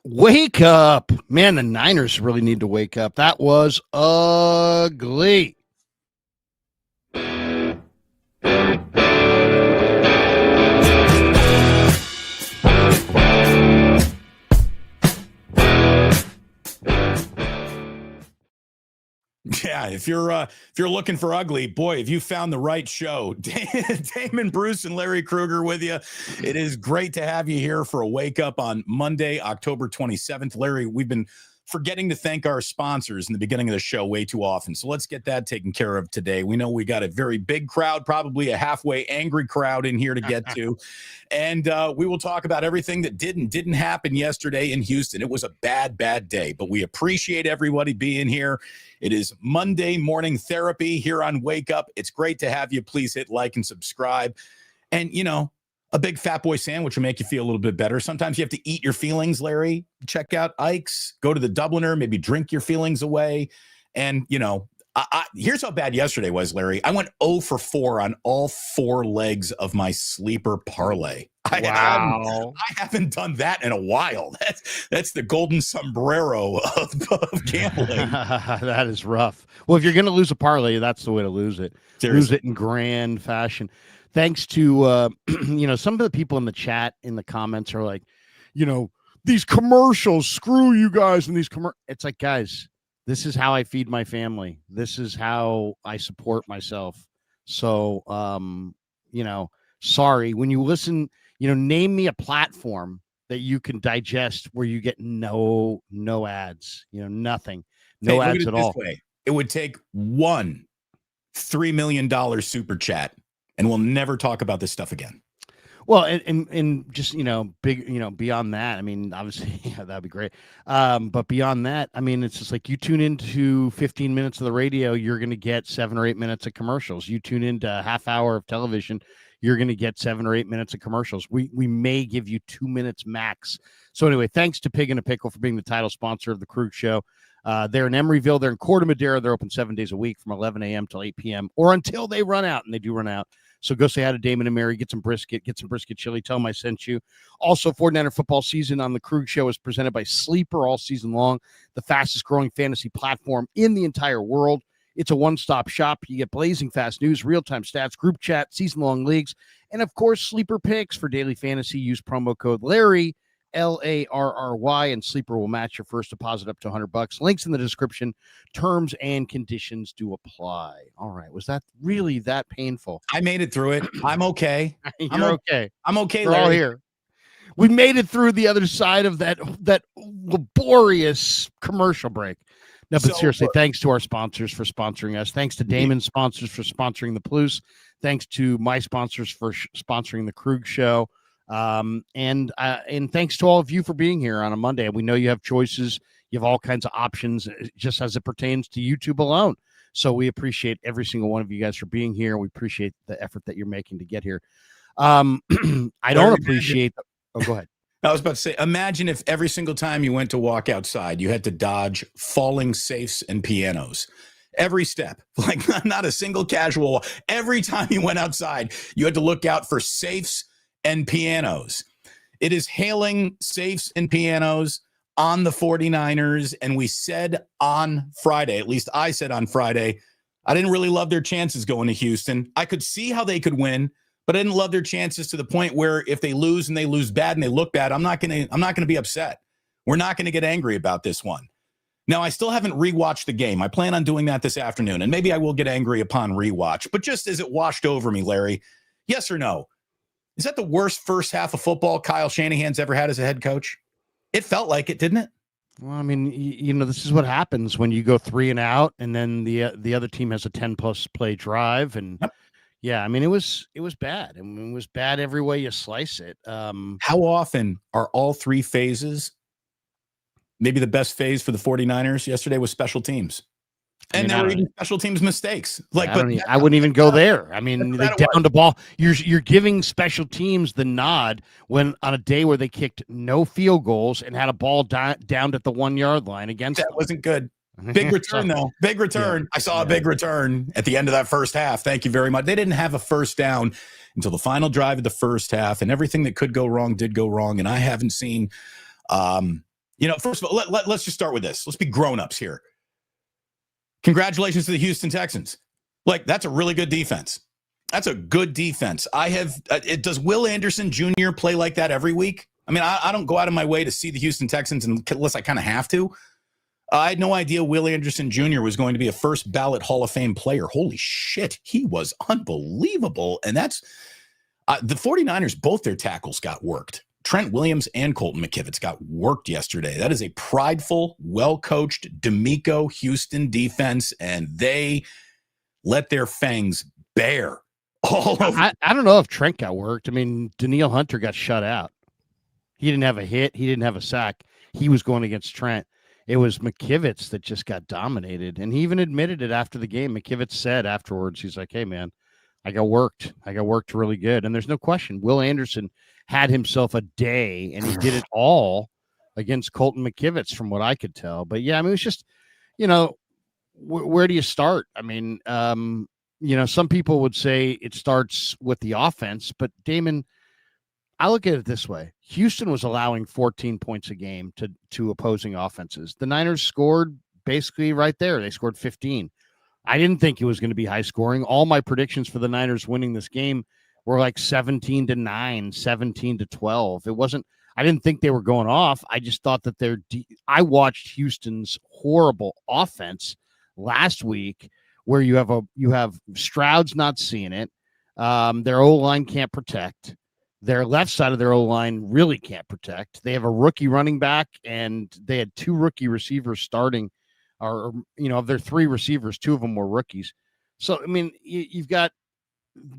Wake up. Man, the Niners really need to wake up. That was ugly. Yeah, if you're looking for ugly, boy, have you found the right show. Damon, Bruce, and Larry Krueger with you. It is great to have you here for a wake up on Monday, October 27th. Larry, we've been forgetting to thank our sponsors in the beginning of the show way too often. So let's get that taken care of today. We know we got a very big crowd, probably a halfway angry crowd in here to get to. And we will talk about everything that didn't happen yesterday in Houston. It was a bad day, but we appreciate everybody being here. It is Monday morning therapy here on Wake Up. It's great to have you. Please hit like and subscribe. And, you know, a big fat boy sandwich will make you feel a little bit better. Sometimes you have to eat your feelings, Larry. Check out Ike's, go to the Dubliner, maybe drink your feelings away. And, you know, here's how bad yesterday was, Larry. I went 0 for 4 on all 4 legs of my sleeper parlay. Wow. I haven't done that in a while. That's the golden sombrero of gambling. That is rough. Well, if you're going to lose a parlay, that's the way to lose it. Seriously. Lose it in grand fashion. Thanks to, some of the people in the chat, in the comments are like, these commercials, screw you guys. And it's like, guys, this is how I feed my family. This is how I support myself. So, sorry, when you listen, name me a platform that you can digest where you get no ads, nothing, no ads at all. It would take one $3 million super chat, and we'll never talk about this stuff again. Well, and just, big, beyond that, I mean, obviously, yeah, that'd be great. But beyond that, I mean, it's just like you tune into 15 minutes of the radio, you're going to get 7 or 8 minutes of commercials. You tune into a half hour of television, you're going to get 7 or 8 minutes of commercials. We may give you 2 minutes max. So anyway, thanks to Pig and a Pickle for being the title sponsor of the Krug Show. They're in Emeryville. They're in Corte Madera. They're open 7 days a week from 11 a.m. till 8 p.m. or until they run out, and they do run out. So go say hi to Damon and Mary, get some brisket chili. Tell them I sent you. Also, 49er football season on the Krug Show is presented by Sleeper all season long, the fastest growing fantasy platform in the entire world. It's a one-stop shop. You get blazing fast news, real-time stats, group chat, season-long leagues, and, of course, Sleeper picks for daily fantasy. Use promo code Larry, Larry, and Sleeper will match your first deposit up to $100. Links in the description. Terms and conditions do apply. All right. Was that really that painful? I made it through it. I'm okay. You're okay. I'm okay, We're Larry. all here. We made it through the other side of that laborious commercial break. No, but seriously, thanks to our sponsors for sponsoring us. Thanks to Damon's sponsors for sponsoring the Plus. Thanks to my sponsors for sponsoring the Krug Show. And thanks to all of you for being here on a Monday. We know you have choices. You have all kinds of options just as it pertains to YouTube alone. So we appreciate every single one of you guys for being here. We appreciate the effort that you're making to get here. I don't appreciate. Go ahead. I was about to say, imagine if every single time you went to walk outside, you had to dodge falling safes and pianos. Every step, like not a single casual. Every time you went outside, you had to look out for safes and pianos. It is hailing safes and pianos on the 49ers. And we said on Friday, at least I said on Friday, I didn't really love their chances going to Houston. I could see how they could win, but I didn't love their chances to the point where if they lose and they lose bad and they look bad, I'm not going to be upset. We're not going to get angry about this one. Now, I still haven't rewatched the game. I plan on doing that this afternoon, and maybe I will get angry upon rewatch. But just as it washed over me, Larry, yes or no? Is that the worst first half of football Kyle Shanahan's ever had as a head coach? It felt like it, didn't it? Well, I mean, this is what happens when you go 3 and out, and then the other team has a 10+ play drive, and yep. Yeah, I mean, it was bad. I mean, it was bad every way you slice it. How often are all 3 phases? Maybe the best phase for the 49ers yesterday was special teams. And there were even special teams mistakes. I wouldn't even go there. I mean, they downed the ball. You're giving special teams the nod when on a day where they kicked no field goals and had a ball downed at the 1-yard line against them. That wasn't good. Big return, though. Big return. Yeah. I saw a big return at the end of that first half. Thank you very much. They didn't have a first down until the final drive of the first half, and everything that could go wrong did go wrong. And I haven't seen First of all, let's just start with this. Let's be grown-ups here. Congratulations to the Houston Texans. That's a really good defense. That's a good defense. Does Will Anderson Jr. play like that every week? I mean, I don't go out of my way to see the Houston Texans unless I kind of have to. I had no idea Will Anderson Jr. was going to be a first ballot Hall of Fame player. Holy shit. He was unbelievable. And that's the 49ers, both their tackles got worked. Trent Williams and Colton McKivitz got worked yesterday. That is a prideful, well-coached D'Amico Houston defense, and they let their fangs bare all over. I don't know if Trent got worked. I mean, Danielle Hunter got shut out. He didn't have a hit. He didn't have a sack. He was going against Trent. It was McKivitz that just got dominated, and he even admitted it after the game. McKivitz said afterwards, he's like, hey, man, I got worked. I got worked really good. And there's no question. Will Anderson had himself a day, and he did it all against Colton McKivitz from what I could tell. But, yeah, I mean, it was just, where do you start? I mean, some people would say it starts with the offense. But, Damon, I look at it this way. Houston was allowing 14 points a game to opposing offenses. The Niners scored basically right there. They scored 15. I didn't think it was going to be high scoring. All my predictions for the Niners winning this game were like 17-9, 17-12. It wasn't, I didn't think they were going off. I just thought that I watched Houston's horrible offense last week where you have Stroud's not seeing it. Their O-line can't protect. Their left side of their O-line really can't protect. They have a rookie running back, and they had two rookie receivers starting. Or, of their three receivers, two of them were rookies. So, I mean, you've got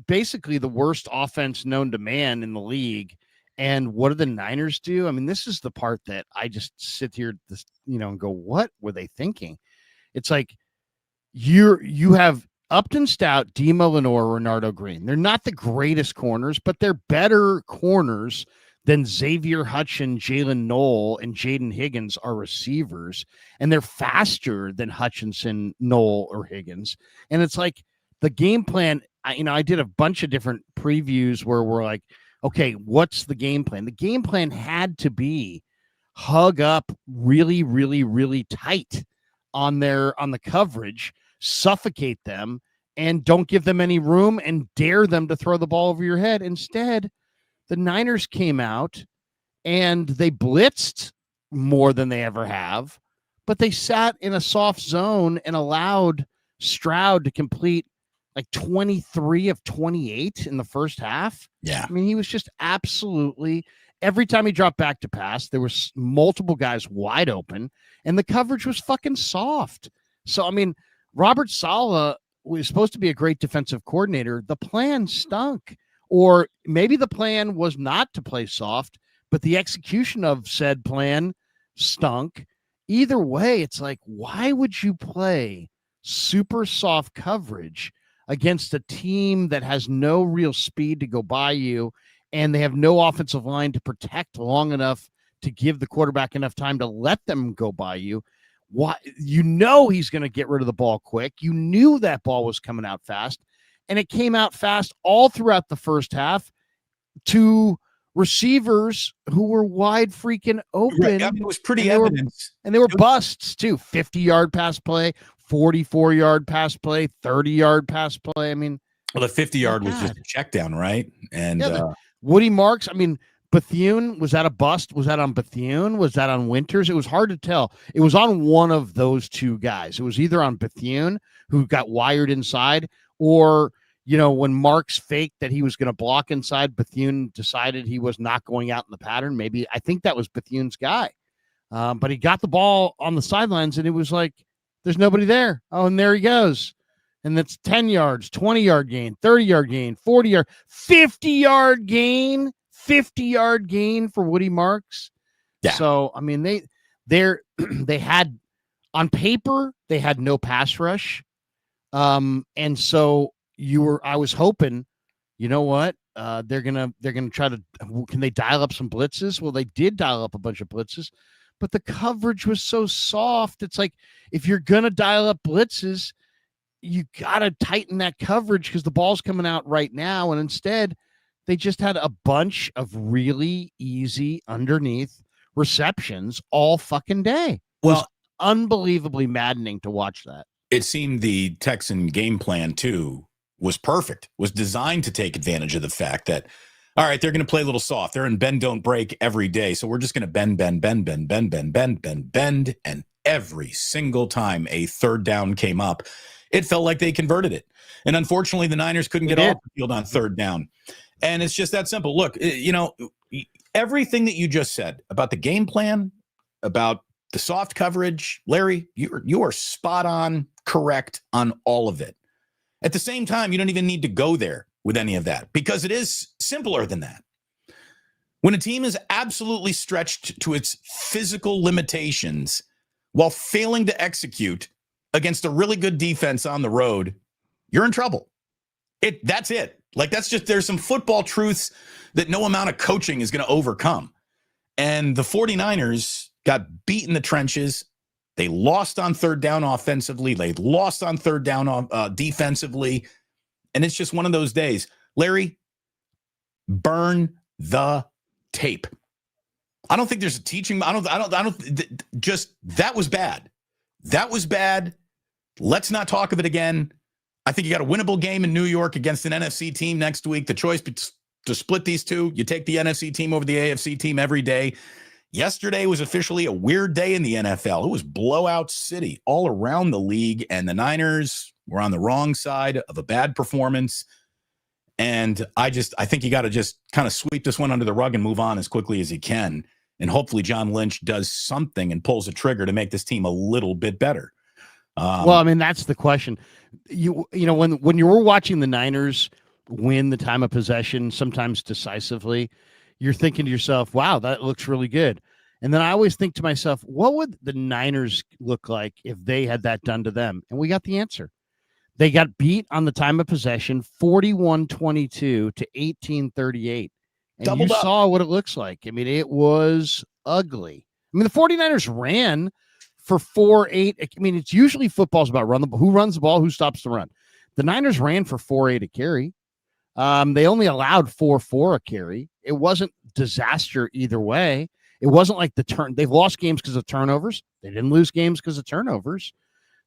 basically the worst offense known to man in the league. And what do the Niners do? I mean, this is the part that I just sit here, and go, what were they thinking? It's like you have Upton Stout, Dima Lenore, Renardo Green. They're not the greatest corners, but they're better corners than Xavier Hutchin, Jalen Knoll, and Jaden Higgins are receivers, and they're faster than Hutchinson, Knoll, or Higgins. And it's like the game plan, I did a bunch of different previews where we're like, okay, what's the game plan? The game plan had to be hug up really, really, really tight on the coverage, suffocate them, and don't give them any room and dare them to throw the ball over your head. Instead, the Niners came out and they blitzed more than they ever have, but they sat in a soft zone and allowed Stroud to complete like 23 of 28 in the first half. Yeah. I mean, he was just absolutely, every time he dropped back to pass, there was multiple guys wide open, and the coverage was fucking soft. So, I mean, Robert Saleh was supposed to be a great defensive coordinator. The plan stunk. Or maybe the plan was not to play soft, but the execution of said plan stunk. Either way, it's like, why would you play super soft coverage against a team that has no real speed to go by you, and they have no offensive line to protect long enough to give the quarterback enough time to let them go by you? Why? He's going to get rid of the ball quick. You knew that ball was coming out fast. And it came out fast all throughout the first half to receivers who were wide freaking open. Right. I mean, it was pretty evident. And they were busts too. 50-yard pass play, 44-yard pass play, 30-yard pass play. I mean, well, the 50-yard was just a check down, right? And Woody Marks, I mean, Bethune, was that a bust? Was that on Bethune? Was that on Winters? It was hard to tell. It was on one of those two guys. It was either on Bethune, who got wired inside, or, when Marks faked that he was going to block inside, Bethune decided he was not going out in the pattern. Maybe, I think that was Bethune's guy. But he got the ball on the sidelines, and it was like, there's nobody there. Oh, and there he goes. And that's 10 yards, 20-yard gain, 30-yard gain, 40-yard, 50-yard gain, 50-yard gain for Woody Marks. Yeah. So, I mean, they had, on paper, they had no pass rush. And so I was hoping, you know what? They're going to try to, can they dial up some blitzes? Well, they did dial up a bunch of blitzes, but the coverage was so soft. It's like, if you're going to dial up blitzes, you got to tighten that coverage because the ball's coming out right now. And instead they just had a bunch of really easy underneath receptions all fucking day. It was unbelievably maddening to watch that. It seemed the Texan game plan, too, was perfect, was designed to take advantage of the fact that, all right, they're going to play a little soft. They're in bend, don't break every day. So we're just going to bend. And every single time a third down came up, it felt like they converted it. And unfortunately, the Niners couldn't get off the field on third down. And it's just that simple. Look, everything that you just said about the game plan, about the soft coverage, Larry, you are spot on correct on all of it. At the same time, you don't even need to go there with any of that because it is simpler than that. When a team is absolutely stretched to its physical limitations while failing to execute against a really good defense on the road, you're in trouble. That's it. Like, there's some football truths that no amount of coaching is going to overcome. And the 49ers got beat in the trenches. They lost on third down offensively. They lost on third down defensively. And it's just one of those days. Larry, burn the tape. I don't think there's a teaching. Just that was bad. That was bad. Let's not talk of it again. I think you got a winnable game in New York against an NFC team next week. The choice to split these two, you take the NFC team over the AFC team every day. Yesterday was officially a weird day in the NFL. It was blowout city all around the league, and the Niners were on the wrong side of a bad performance. And I think you got to just kind of sweep this one under the rug and move on as quickly as you can. And hopefully John Lynch does something and pulls a trigger to make this team a little bit better. Well, I mean, that's the question. You know, when you were watching the Niners win the time of possession, sometimes decisively, you're thinking to yourself, wow, that looks really good. And then I always think to myself, what would the Niners look like if they had that done to them? And we got the answer. They got beat on the time of possession, 41-22 to 18-38. And Doubled you up. saw what it looks like. I mean, it was ugly. I mean, the 49ers ran for 4-8. I mean, it's usually football's about who runs the ball, who stops the run. The Niners ran for 4-8 a carry. They only allowed 4-4 a carry. It wasn't disaster either way. It wasn't like they've lost games because of turnovers. They didn't lose games because of turnovers.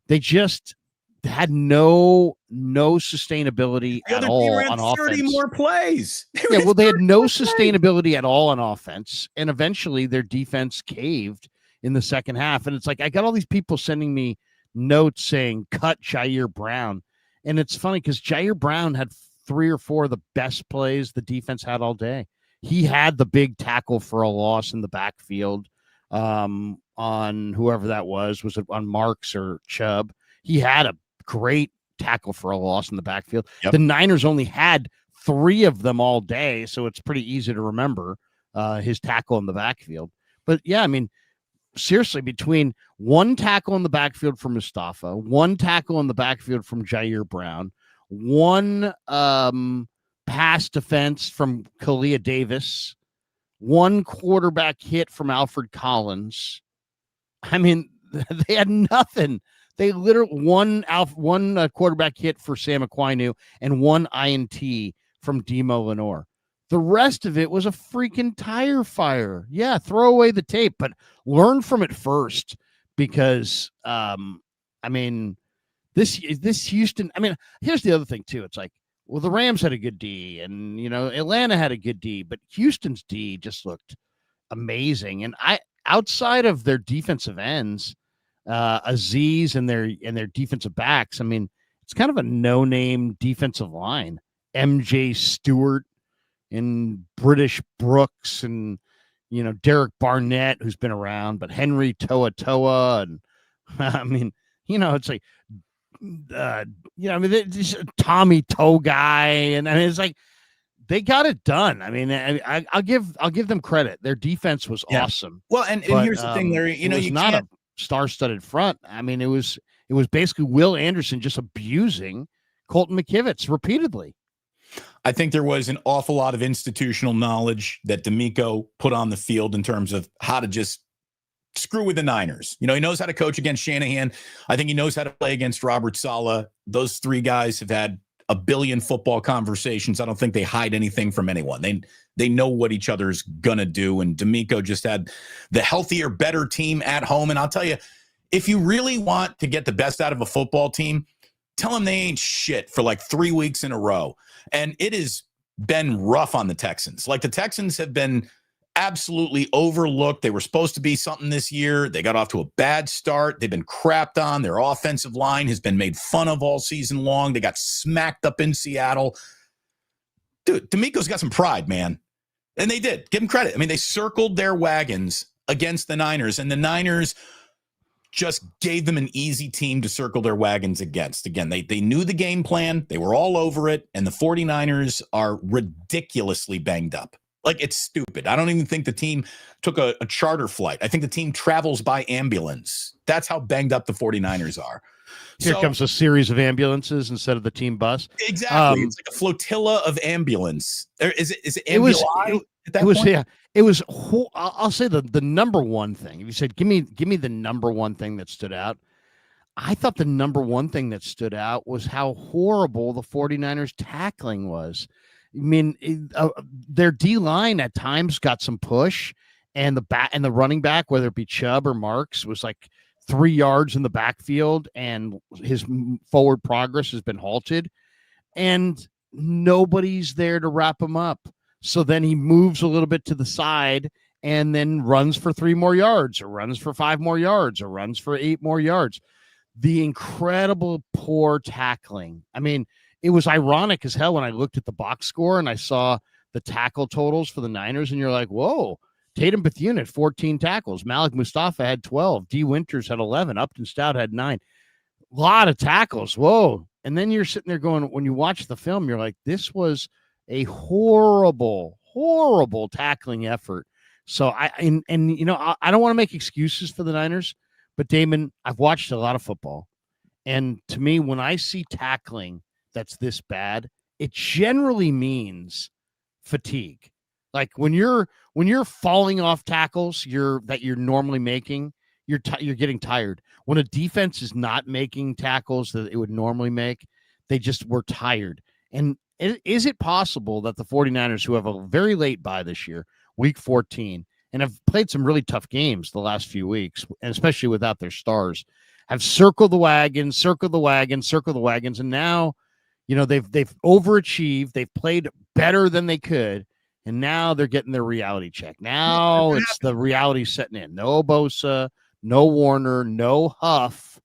They just had no sustainability at all on offense. 30 more plays. Yeah, well, they had no sustainability at all on offense, and eventually their defense caved in the second half. And it's like, I got all these people sending me notes saying, cut Jair Brown. And it's funny because Jair Brown had 3 or 4 of the best plays the defense had all day. He had the big tackle for a loss in the backfield on whoever that was it on Marks or Chubb? He had a great tackle for a loss in the backfield. Yep. The Niners only had 3 of them all day, so it's pretty easy to remember his tackle in the backfield. But yeah, I mean, seriously, between 1 tackle in the backfield from Mustafa, 1 tackle in the backfield from Jair Brown, 1 pass defense from Kalia Davis, 1 quarterback hit from Alfred Collins. I mean, they had nothing. They literally one quarterback hit for Sam Aquinu and 1 INT from Demo Lenore. The rest of it was a freaking tire fire. Yeah, throw away the tape, but learn from it first because, I mean, this Houston. I mean, here's the other thing too. It's like, well, the Rams had a good D, and Atlanta had a good D, but Houston's D just looked amazing. And outside of their defensive ends, Aziz and their defensive backs, I mean, it's kind of a no-name defensive line. MJ Stewart and British Brooks and Derek Barnett, who's been around, but Henry Toa and I mean, it's like I mean, this Tommy Toe guy, and I mean, it's like they got it done. I mean, I'll give them credit. Their defense was awesome. Well, and here's the thing, Larry. It was you not can't... a star-studded front. I mean, it was basically Will Anderson just abusing Colton McKivitz repeatedly. I think there was an awful lot of institutional knowledge that D'Amico put on the field in terms of how to just screw with the Niners. He knows how to coach against Shanahan. I think he knows how to play against Robert Saleh. Those 3 guys have had a billion football conversations. I don't think they hide anything from anyone. They know what each other's gonna do. And D'Amico just had the healthier, better team at home. And I'll tell you, if you really want to get the best out of a football team, tell them they ain't shit for like 3 weeks in a row. And it has been rough on the Texans. Like, the Texans have been absolutely overlooked. They were supposed to be something this year. They got off to a bad start. They've been crapped on. Their offensive line has been made fun of all season long. They got smacked up in Seattle. Dude, D'Amico's got some pride, man. And they did. Give him credit. I mean, they circled their wagons against the Niners, and the Niners just gave them an easy team to circle their wagons against. Again, they knew the game plan. They were all over it, and the 49ers are ridiculously banged up. Like, it's stupid. I don't even think the team took a charter flight. I think the team travels by ambulance. That's how banged up the 49ers are. Here comes a series of ambulances instead of the team bus. Exactly. It's like a flotilla of ambulance. Is it ambuli? It was. I'll say the number one thing. If you said, give me the number one thing that stood out, I thought the number one thing that stood out was how horrible the 49ers tackling was. I mean, their D-line at times got some push, and the running back, whether it be Chubb or Marks, was like 3 yards in the backfield, and his forward progress has been halted, and nobody's there to wrap him up. So then he moves a little bit to the side and then runs for 3 more yards, or runs for 5 more yards, or runs for 8 more yards. The incredible poor tackling. I mean, it was ironic as hell when I looked at the box score and I saw the tackle totals for the Niners, and you're like, whoa, Tatum Bethune had 14 tackles. Malik Mustafa had 12. D. Winters had 11. Upton Stout had 9. A lot of tackles. Whoa. And then you're sitting there going, when you watch the film, you're like, this was a horrible, horrible tackling effort. So I don't want to make excuses for the Niners, but Damon, I've watched a lot of football. And to me, when I see tackling that's this bad, it generally means fatigue. Like when you're falling off tackles that you're normally making, you're getting tired. When a defense is not making tackles that it would normally make, they just were tired. And is it possible that the 49ers, who have a very late bye this year, week 14, and have played some really tough games the last few weeks, and especially without their stars, have circled the wagons, and now, they've overachieved. They've played better than they could, and now they're getting their reality check. Now it's the reality setting in. No Bosa, no Warner, no Huff.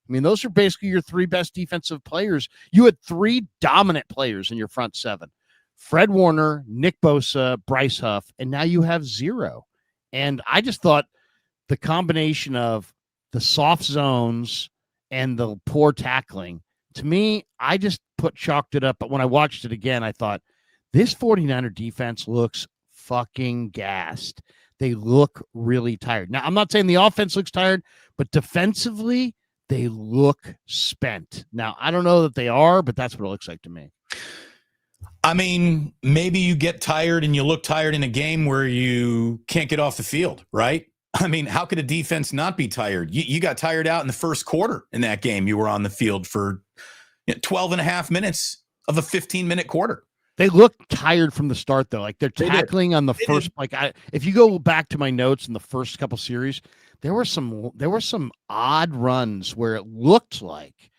I mean, those are basically your 3 best defensive players. You had 3 dominant players in your front 7. Fred Warner, Nick Bosa, Bryce Huff, and now you have 0. And I just thought the combination of the soft zones and the poor tackling, to me, I just chalked it up. But when I watched it again, I thought, this 49er defense looks fucking gassed. They look really tired. Now, I'm not saying the offense looks tired, but defensively, they look spent. Now, I don't know that they are, but that's what it looks like to me. I mean, maybe you get tired and you look tired in a game where you can't get off the field, right? I mean, how could a defense not be tired? You got tired out in the first quarter in that game. You were on the field for 12 and a half minutes of a 15-minute quarter. They look tired from the start, though. Like they're tackling on the first. Like if you go back to my notes in the first couple series, there were some odd runs where it looked like,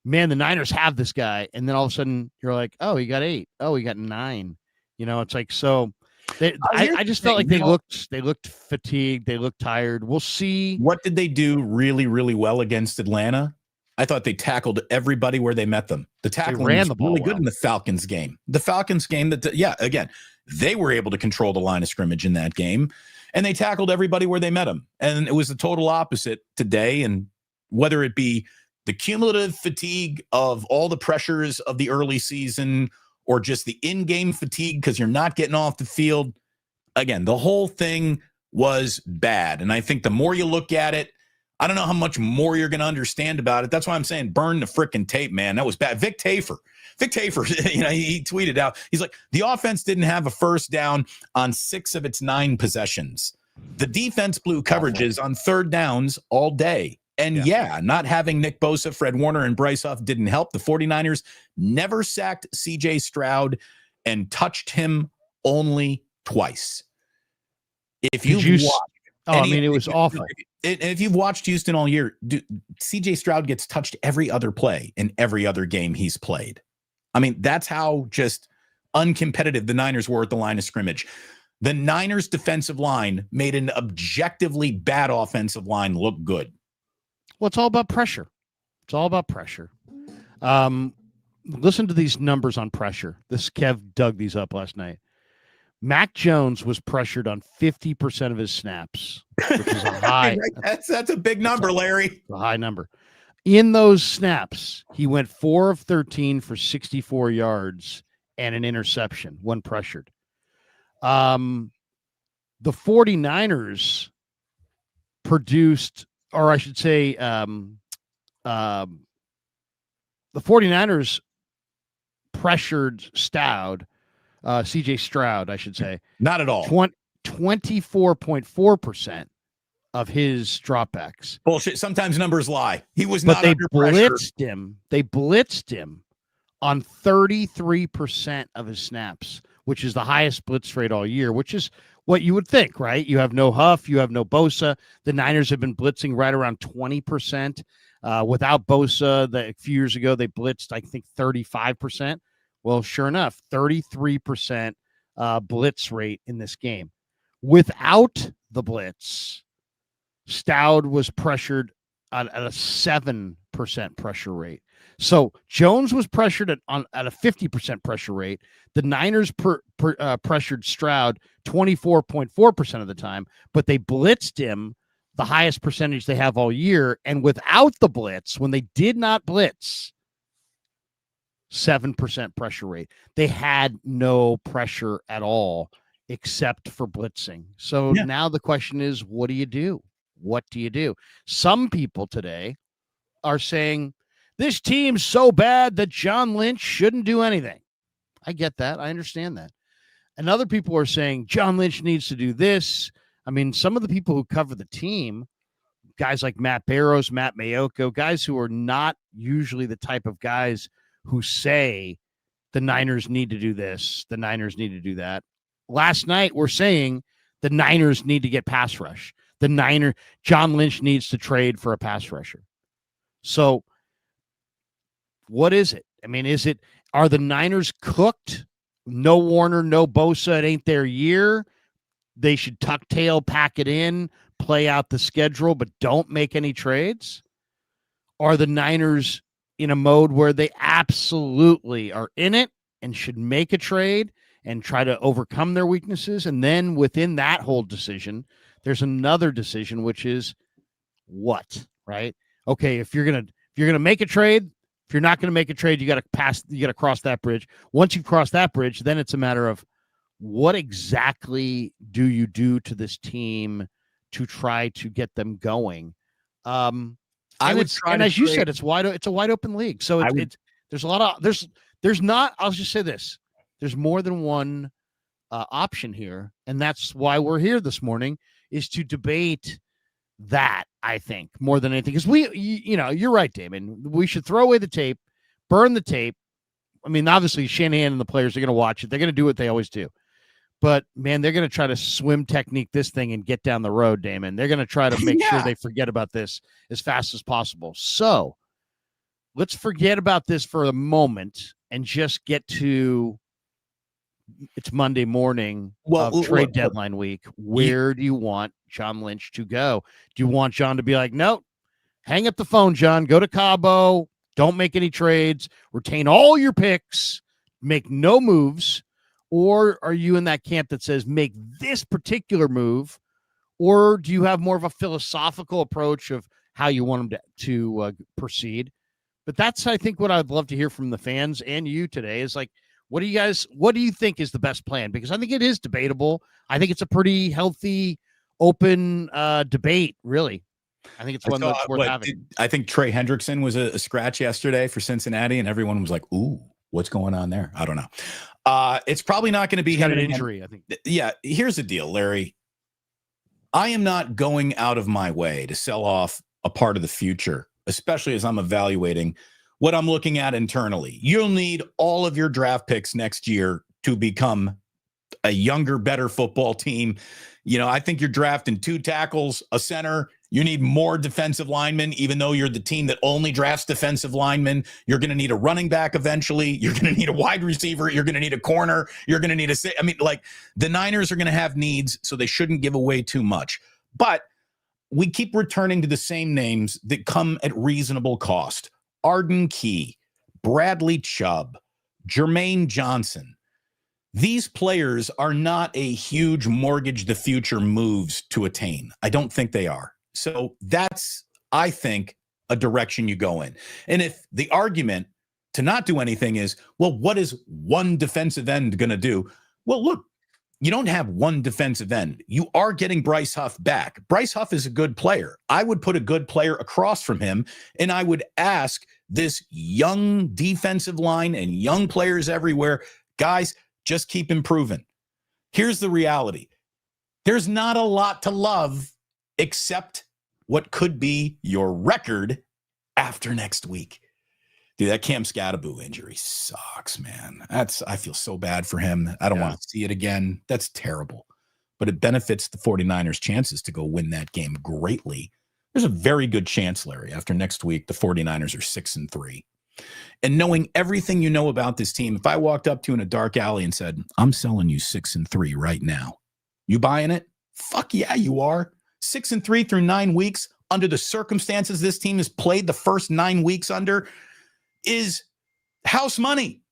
man, the Niners have this guy, and then all of a sudden you're like, oh, he got 8. Oh, he got 9. It's like so. I just felt like they looked fatigued. They looked tired. We'll see. What did they do really, really well against Atlanta? I thought they tackled everybody where they met them. The tackling ran the ball really good in the Falcons game. The Falcons game again, they were able to control the line of scrimmage in that game, and they tackled everybody where they met them. And it was the total opposite today. And whether it be the cumulative fatigue of all the pressures of the early season or just the in-game fatigue because you're not getting off the field, again, the whole thing was bad. And I think the more you look at it, I don't know how much more you're going to understand about it. That's why I'm saying burn the freaking tape, man. That was bad. Vic Tafur, he tweeted out, he's like, the offense didn't have a first down on 6 of its 9 possessions. The defense blew coverages on 3rd downs all day. And not having Nick Bosa, Fred Warner, and Bryce Huff didn't help. The 49ers never sacked CJ Stroud and touched him only twice. If you've watched it was awful. If you've watched Houston all year, CJ Stroud gets touched every other play in every other game he's played. I mean, that's how just uncompetitive the Niners were at the line of scrimmage. The Niners defensive line made an objectively bad offensive line look good. Well, it's all about pressure. It's all about pressure. Listen to these numbers on pressure. This Kev dug these up last night. Mac Jones was pressured on 50% of his snaps, which is a high. That's a big number, Larry. A high number. In those snaps, he went 4 of 13 for 64 yards and an interception when pressured. The 49ers produced, or I should say, the 49ers pressured CJ Stroud, I should say. Not at all. 24.4% of his dropbacks. Bullshit. Sometimes numbers lie. He was not under pressure. They blitzed him on 33% of his snaps, which is the highest blitz rate all year, which is what you would think, right? You have no Huff, you have no Bosa. The Niners have been blitzing right around 20%. Without Bosa, a few years ago, they blitzed, I think, 35%. Well, sure enough, 33% blitz rate in this game. Without the blitz, Stroud was pressured at a 7% pressure rate. So Jones was pressured at a 50% pressure rate. The Niners pressured Stroud 24.4% of the time, but they blitzed him the highest percentage they have all year. And without the blitz, when they did not blitz, 7% pressure rate. They had no pressure at all except for blitzing. So now the question is, what do you do? What do you do? Some people today are saying this team's so bad that John Lynch shouldn't do anything. I get that. I understand that. And other people are saying John Lynch needs to do this. I mean, some of the people who cover the team, guys like Matt Barrows, Matt Mayoko, guys who are not usually the type of guys who say the Niners need to do this, the Niners need to do that. Last night, we're saying the Niners need to get pass rush. John Lynch needs to trade for a pass rusher. So what is it? I mean, are the Niners cooked? No Warner, no Bosa, it ain't their year. They should tuck tail, pack it in, play out the schedule, but don't make any trades? Are the Niners in a mode where they absolutely are in it and should make a trade and try to overcome their weaknesses? And then within that whole decision, there's another decision, which is what, right? Okay, if you're gonna make a trade, if you're not gonna make a trade, you gotta cross that bridge. Once you cross that bridge, then it's a matter of what exactly do you do to this team to try to get them going? As you said, it's a wide open league. So there's not, I'll just say this. There's more than one option here. And that's why we're here this morning, is to debate that, I think, more than anything. Because you're right, Damon. We should throw away the tape, burn the tape. I mean, obviously Shanahan and the players are going to watch it. They're going to do what they always do. But, man, they're going to try to swim technique this thing and get down the road, Damon. They're going to try to make sure they forget about this as fast as possible. So let's forget about this for a moment and just get to it's Monday morning of trade deadline week. Where do you want John Lynch to go? Do you want John to be like, no, hang up the phone, John, go to Cabo, don't make any trades, retain all your picks, make no moves? Or are you in that camp that says make this particular move? Or do you have more of a philosophical approach of how you want them to proceed? But that's, I think, what I'd love to hear from the fans and you today is like, what do you think is the best plan? Because I think it is debatable. I think it's a pretty healthy, open debate, really. I think it's one that's worth having. I think Trey Hendrickson was a scratch yesterday for Cincinnati, and everyone was like, ooh, what's going on there? I don't know. It's probably not going to be an injury, I think. Yeah, here's the deal, Larry. I am not going out of my way to sell off a part of the future, especially as I'm evaluating what I'm looking at internally. You'll need all of your draft picks next year to become a younger, better football team. I think you're drafting 2 tackles, a center. You need more defensive linemen, even though you're the team that only drafts defensive linemen. You're going to need a running back eventually. You're going to need a wide receiver. You're going to need a corner. You're going to need the Niners are going to have needs, so they shouldn't give away too much. But we keep returning to the same names that come at reasonable cost. Arden Key, Bradley Chubb, Jermaine Johnson. These players are not a huge mortgage the future moves to attain. I don't think they are. So that's, I think, a direction you go in. And if the argument to not do anything is, well, what is one defensive end going to do? Well, look, you don't have one defensive end. You are getting Bryce Huff back. Bryce Huff is a good player. I would put a good player across from him, and I would ask this young defensive line and young players everywhere, guys, just keep improving. Here's the reality. There's not a lot to love except what could be your record after next week. Dude, that Cam Scatteraboo injury sucks, man. I feel so bad for him. I don't want to see it again. That's terrible. But it benefits the 49ers' chances to go win that game greatly. There's a very good chance, Larry, after next week, the 49ers are 6-3. And knowing everything you know about this team, if I walked up to you in a dark alley and said, I'm selling you 6-3 right now, you buying it? Fuck yeah, you are. 6-3 through 9 weeks under the circumstances this team has played the first 9 weeks under is house money.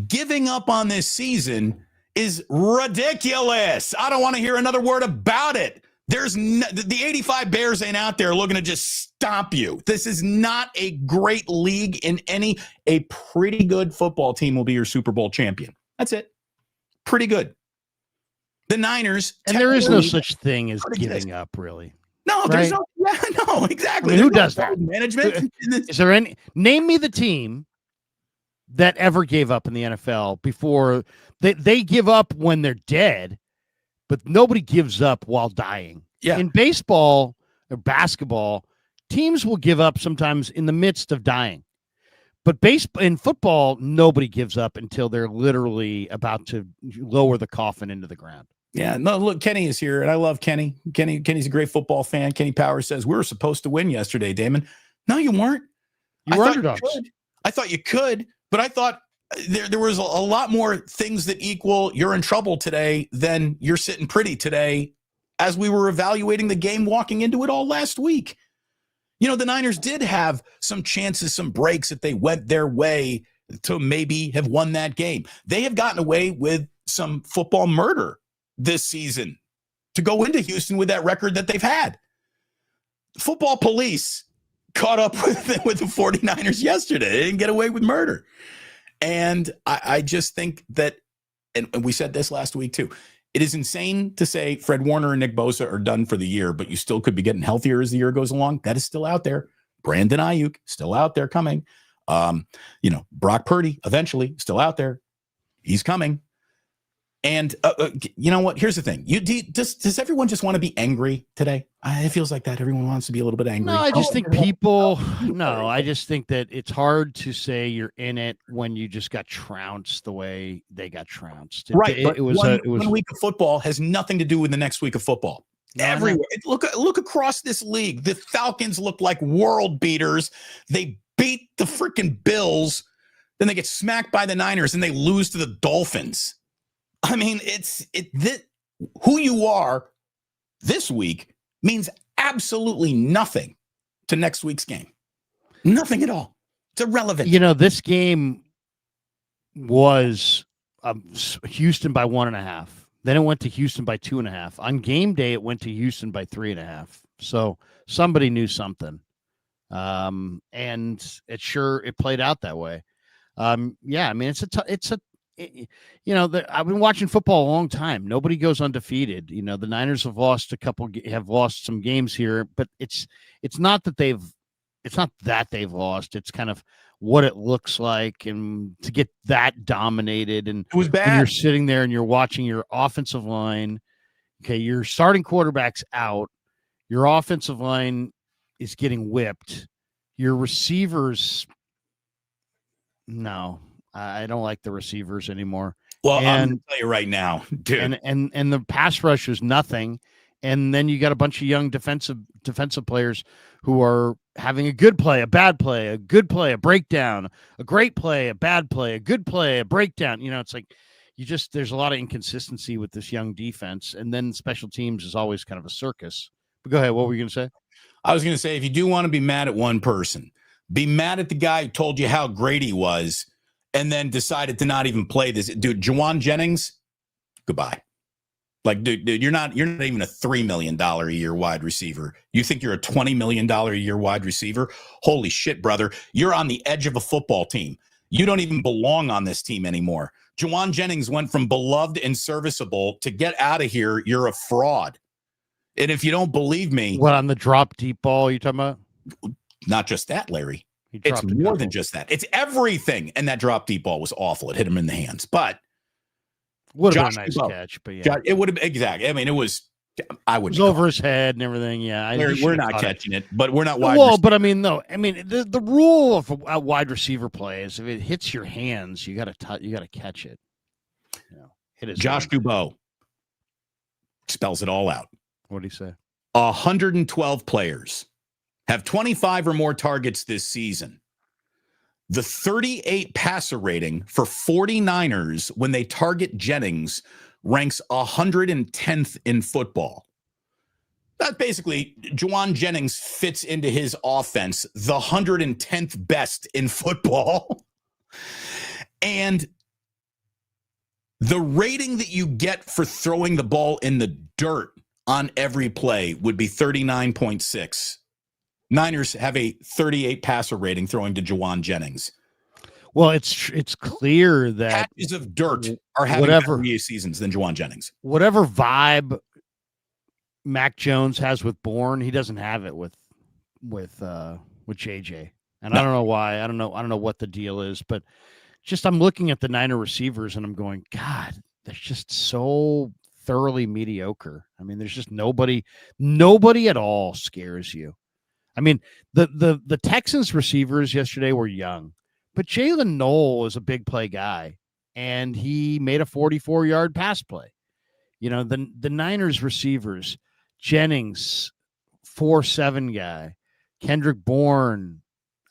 Giving up on this season is ridiculous. I don't want to hear another word about it. The 85 Bears ain't out there looking to just stomp you. This is not a great league a pretty good football team will be your Super Bowl champion. That's it. Pretty good. The Niners. And there is no such thing as giving up, really. No, there's no. Yeah, no, exactly. I mean, who does that? Management. Is there any? Name me the team that ever gave up in the NFL before. They give up when they're dead, but nobody gives up while dying. Yeah. In baseball or basketball, teams will give up sometimes in the midst of dying. But in football, nobody gives up until they're literally about to lower the coffin into the ground. Yeah, no, look, Kenny is here, and I love Kenny. Kenny's a great football fan. Kenny Powers says, we were supposed to win yesterday, Damon. No, you weren't. You were underdogs. I thought you could, but I thought there was a lot more things that equal you're in trouble today than you're sitting pretty today as we were evaluating the game walking into it all last week. The Niners did have some chances, some breaks that they went their way to maybe have won that game. They have gotten away with some football murder this season to go into Houston with that record that they've had. Football police caught up with the 49ers yesterday. They didn't get away with murder. And I just think that, and we said this last week too, it is insane to say Fred Warner and Nick Bosa are done for the year, but you still could be getting healthier as the year goes along. That is still out there. Brandon Ayuk, still out there coming. Brock Purdy, eventually, still out there. He's coming. And you know what? Here's the thing. Does everyone just want to be angry today? It feels like that. Everyone wants to be a little bit angry. No, I just think I just think that it's hard to say you're in it when you just got trounced the way they got trounced. Right. It was 1 week of football has nothing to do with the next week of football. Everywhere. Look across this league. The Falcons look like world beaters. They beat the freaking Bills. Then they get smacked by the Niners and they lose to the Dolphins. I mean, who you are this week means absolutely nothing to next week's game. Nothing at all. It's irrelevant. This game was Houston by 1.5. Then it went to Houston by 2.5. On game day, it went to Houston by 3.5. So somebody knew something. And it played out that way. I mean, I've been watching football a long time. Nobody goes undefeated. The Niners have lost some games here, but it's not that they've lost. It's kind of what it looks like, and to get that dominated. And it was bad. When you're sitting there and you're watching your offensive line. Okay, your starting quarterback's out. Your offensive line is getting whipped. Your receivers, no, I don't like the receivers anymore. Well, I'm going And to tell you right now, dude. and the pass rush is nothing. And then you got a bunch of young defensive players who are having a good play, a bad play, a good play, a breakdown, a great play, a bad play, a good play, a breakdown. You know, it's like there's a lot of inconsistency with this young defense. And then special teams is always kind of a circus. But go ahead. What were you going to say? I was going to say, if you do want to be mad at one person, be mad at the guy who told you how great he was and then decided to not even play this. Dude, Juwan Jennings, goodbye. Like, dude, you're not even a $3 million a year wide receiver. You think you're a $20 million a year wide receiver? Holy shit, brother. You're on the edge of a football team. You don't even belong on this team anymore. Juwan Jennings went from beloved and serviceable to get out of here. You're a fraud. And if you don't believe me. What, on the drop deep ball you talking about? Not just that, Larry. It's more than just that. It's everything. And that drop deep ball was awful. It hit him in the hands. But would have been a nice catch, but yeah. It would have, exactly. I mean, it was, I would. It was over his head and everything. Yeah. We're not catching it, but we're not wide. Well, but I mean, no. I mean, the rule of a wide receiver play is if it hits your hands, you got to catch it. You know, hit his Josh Dubois spells it all out. What did he say? 112 players have 25 or more targets this season. The 38 passer rating for 49ers when they target Jennings ranks 110th in football. That basically, Juwan Jennings fits into his offense, the 110th best in football. And the rating that you get for throwing the ball in the dirt on every play would be 39.6. Niners have a 38 passer rating throwing to Juwan Jennings. Well, it's clear that patches of dirt are having better seasons than Juwan Jennings. Whatever vibe Mac Jones has with Bourne, he doesn't have it with JJ. And no. I don't know why. I don't know what the deal is, but just I'm looking at the Niner receivers and I'm going, God, they're just so thoroughly mediocre. I mean, there's just nobody at all scares you. I mean, the Texans receivers yesterday were young, but Jalen Noel is a big play guy, and he made a 44-yard pass play. You know, the Niners receivers, Jennings, 4.7 guy, Kendrick Bourne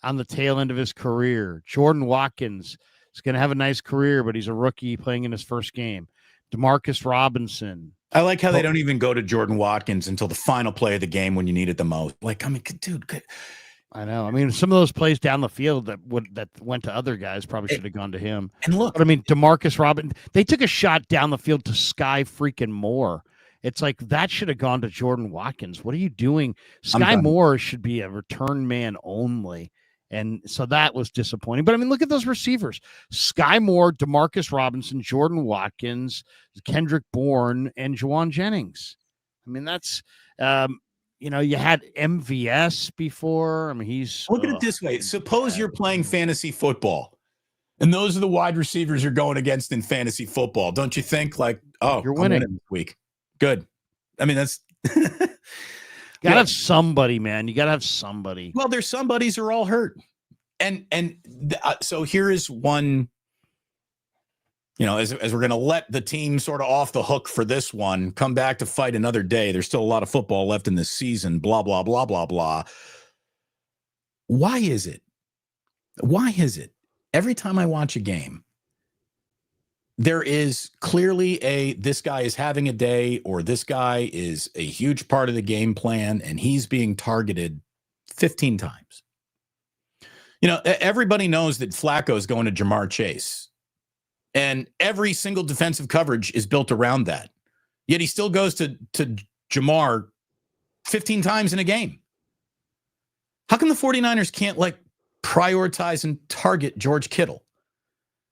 on the tail end of his career, Jordan Watkins is going to have a nice career, but he's a rookie playing in his first game, Demarcus Robinson. I like how they don't even go to Jordan Watkins until the final play of the game when you need it the most. Like, I mean, dude. I know. I mean, some of those plays down the field that went to other guys probably should have gone to him. And look, but I mean, Demarcus Robinson, they took a shot down the field to Sky freaking Moore. It's like that should have gone to Jordan Watkins. What are you doing? Sky Moore should be a return man only. And so that was disappointing. But I mean, look at those receivers: Sky Moore, Demarcus Robinson, Jordan Watkins, Kendrick Bourne, and Juwan Jennings. I mean, that's you had MVS before. I mean, he's look at it this way. Suppose you're playing fantasy football, and those are the wide receivers you're going against in fantasy football. Don't you think? Like, oh, you're winning this week. Good. I mean, that's. Gotta have somebody, man. You gotta have somebody. Well, there's somebodies who are all hurt, so here is one. You know, as we're gonna let the team sort of off the hook for this one, come back to fight another day. There's still a lot of football left in this season. Blah blah blah blah blah. Why is it? Every time I watch a game, there is clearly this guy is having a day, or this guy is a huge part of the game plan, and he's being targeted 15 times. You know, everybody knows that Flacco is going to Jamar Chase, and every single defensive coverage is built around that. Yet he still goes to Jamar 15 times in a game. How come the 49ers can't prioritize and target George Kittle?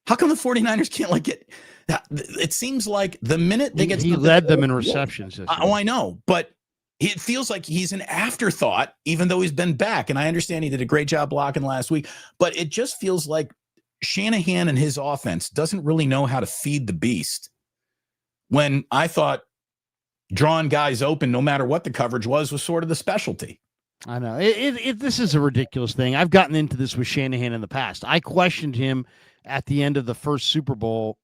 How come the 49ers can't get it seems like the minute they get he led them in receptions. I know, but it feels like he's an afterthought, even though he's been back. And I understand he did a great job blocking last week, but it just feels like Shanahan and his offense doesn't really know how to feed the beast. When I thought drawing guys open, no matter what the coverage was sort of the specialty. I know this is a ridiculous thing. I've gotten into this with Shanahan in the past. I questioned him at the end of the first Super Bowl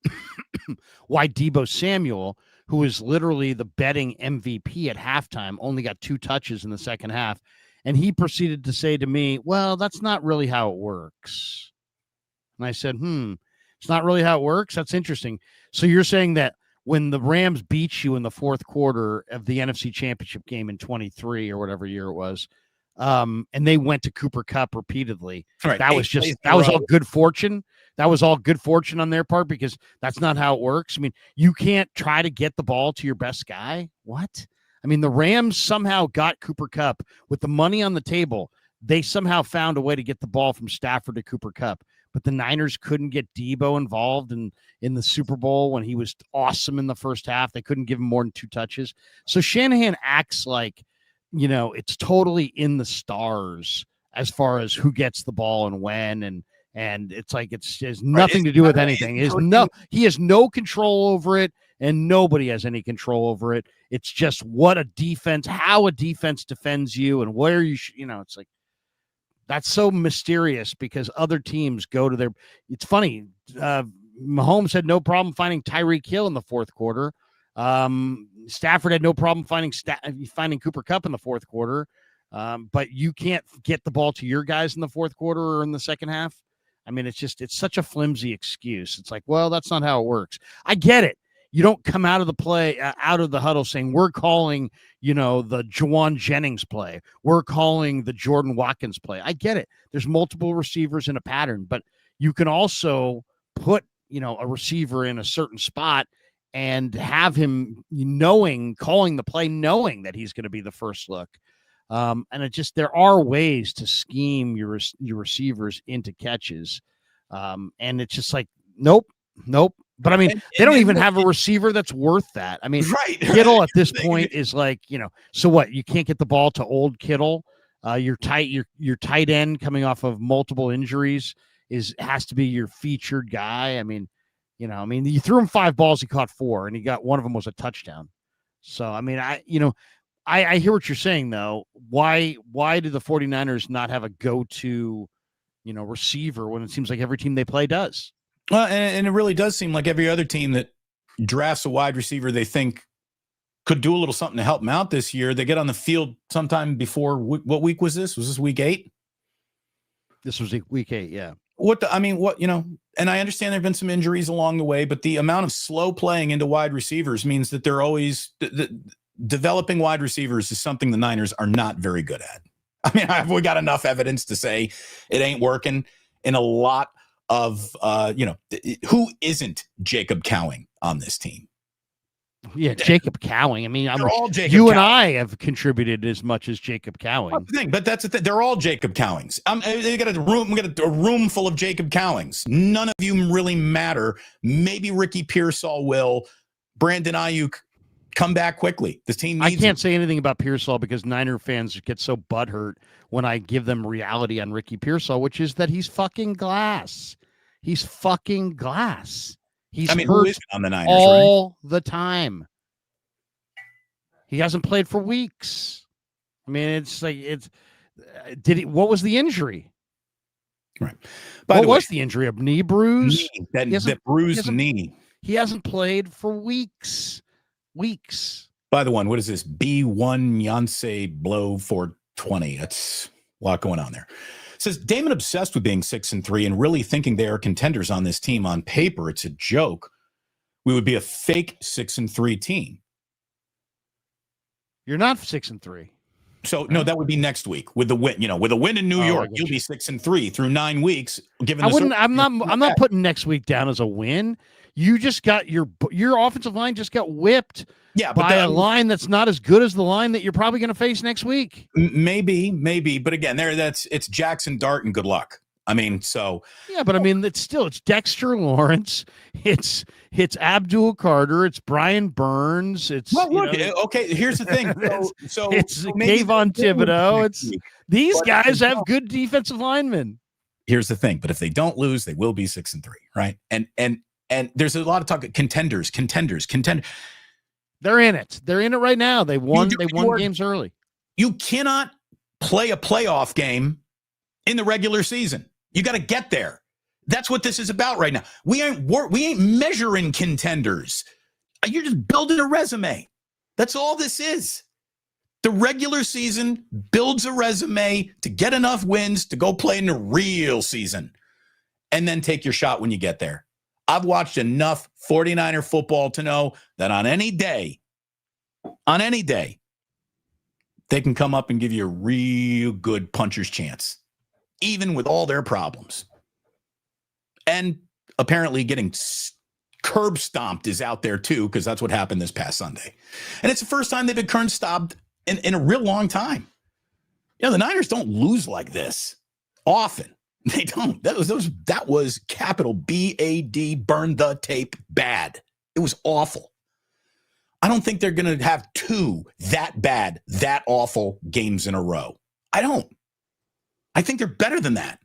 why Deebo Samuel, who was literally the betting MVP at halftime, only got 2 touches in the second half. And he proceeded to say to me, well, that's not really how it works. And I said, it's not really how it works. That's interesting. So you're saying that when the Rams beat you in the fourth quarter of the NFC Championship game in 23 or whatever year it was, and they went to Cooper Kupp repeatedly, Right. that was all good fortune. That was all good fortune on their part because that's not how it works. I mean, you can't try to get the ball to your best guy. What? I mean, the Rams somehow got Cooper Kupp with the money on the table. They somehow found a way to get the ball from Stafford to Cooper Kupp, but the Niners couldn't get Deebo involved in the Super Bowl when he was awesome in the first half. They couldn't give him more than 2 touches. So Shanahan acts like, it's totally in the stars as far as who gets the ball and when, and it's like it has nothing to do with anything. He has no control over it, and nobody has any control over it. It's just how a defense defends you, and where it's like that's so mysterious because other teams go to their. It's funny. Mahomes had no problem finding Tyreek Hill in the fourth quarter. Stafford had no problem finding Cooper Kupp in the fourth quarter. But you can't get the ball to your guys in the fourth quarter or in the second half. I mean, it's such a flimsy excuse. It's like, well, that's not how it works. I get it. You don't come out of the huddle saying we're calling, the Jawan Jennings play. We're calling the Jordan Watkins play. I get it. There's multiple receivers in a pattern, but you can also put, a receiver in a certain spot and have him calling the play, knowing that he's going to be the first look. And there are ways to scheme your receivers into catches. And it's just like, nope. But I mean, they don't even have a receiver that's worth that. I mean, Kittle at this point is like, so what? You can't get the ball to old Kittle. Your tight end coming off of multiple injuries has to be your featured guy. I mean, you threw him 5 balls, he caught 4, and he got one of them was a touchdown. So I mean, I hear what you're saying though. Why do the 49ers not have a go-to, receiver when it seems like every team they play does? Well, and it really does seem like every other team that drafts a wide receiver they think could do a little something to help them out this year, they get on the field sometime before. What week was this? Was this week 8? This was week 8, yeah. And I understand there have been some injuries along the way, but the amount of slow playing into wide receivers means that they're always developing wide receivers is something the Niners are not very good at. I mean, we got enough evidence to say it ain't working in a lot of, who isn't Jacob Cowing on this team? Yeah, Jacob Cowing. I mean, all Jacob you Cowing. And I have contributed as much as Jacob Cowing. That's the thing, but that's the thing. They're all Jacob Cowings. We got a room full of Jacob Cowings. None of you really matter. Maybe Ricky Pearsall will. Brandon Ayuk, come back quickly. This team needs I can't say anything about Pearsall because Niner fans get so butthurt when I give them reality on Ricky Pearsall, which is that he's fucking glass. He's fucking glass. He's hurt on the Niners all the time. He hasn't played for weeks. I mean, it's like what was the injury? Right. What was the injury? A knee bruise? That bruised knee. He hasn't played for weeks. By the way, what is this? B1 Yonsei Blow 420. That's a lot going on there. It says Damon obsessed with being 6-3 and really thinking they are contenders on this team. On paper, it's a joke. We would be a fake 6-3 team. You're not 6-3. So no, that would be next week with the win. With a win in New York, you'll be 6-3 through 9 weeks. I'm not putting next week down as a win. You just got your offensive line just got whipped by a line that's not as good as the line that you're probably going to face next week. Maybe, but again, it's Jackson Dart and good luck. I mean, so yeah, but I mean, it's Dexter Lawrence, it's Abdul Carter, it's Brian Burns, it's okay. Here's the thing, so it's Kayvon Thibodeau. It's these guys have good defensive linemen. Here's the thing, but if they don't lose, they will be 6-3, right? And there's a lot of talk. Contenders. They're in it. They're in it right now. They won games early. You cannot play a playoff game in the regular season. You got to get there. That's what this is about right now. We ain't measuring contenders. You're just building a resume. That's all this is. The regular season builds a resume to get enough wins to go play in the real season and then take your shot when you get there. I've watched enough 49er football to know that on any day, they can come up and give you a real good puncher's chance, even with all their problems. And apparently getting curb stomped is out there too, because that's what happened this past Sunday. And it's the first time they've been curb stomped in a real long time. The Niners don't lose like this often. They don't. That was capital B-A-D, burn the tape, bad. It was awful. I don't think they're going to have two that bad, that awful games in a row. I don't. I think they're better than that.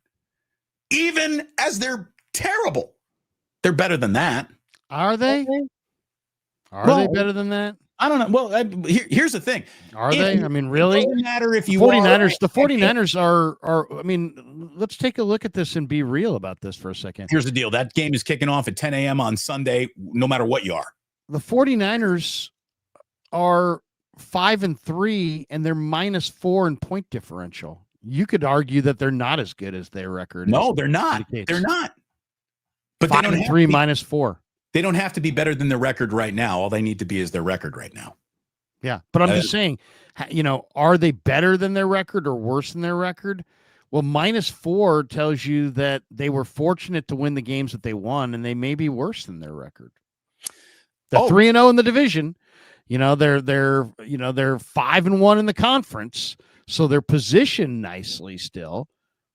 Even as they're terrible, they're better than that. Are they? Are they better than that? I don't know. Well, here's the thing. Are they? I mean, really? It doesn't matter if you 49ers. The 49ers are. I mean, let's take a look at this and be real about this for a second. Here's the deal. That game is kicking off at 10 a.m. on Sunday, no matter what you are. The 49ers are 5-3, and they're -4 in point differential. You could argue that they're not as good as their record. No, they're not. Indicates. They're not. But 5-3 -4. They don't have to be better than their record right now. All they need to be is their record right now. Yeah, but I'm just saying, are they better than their record or worse than their record? Well, -4 tells you that they were fortunate to win the games that they won, and they may be worse than their record. They're 3-0 in the division. They're 5-1 in the conference, so they're positioned nicely still,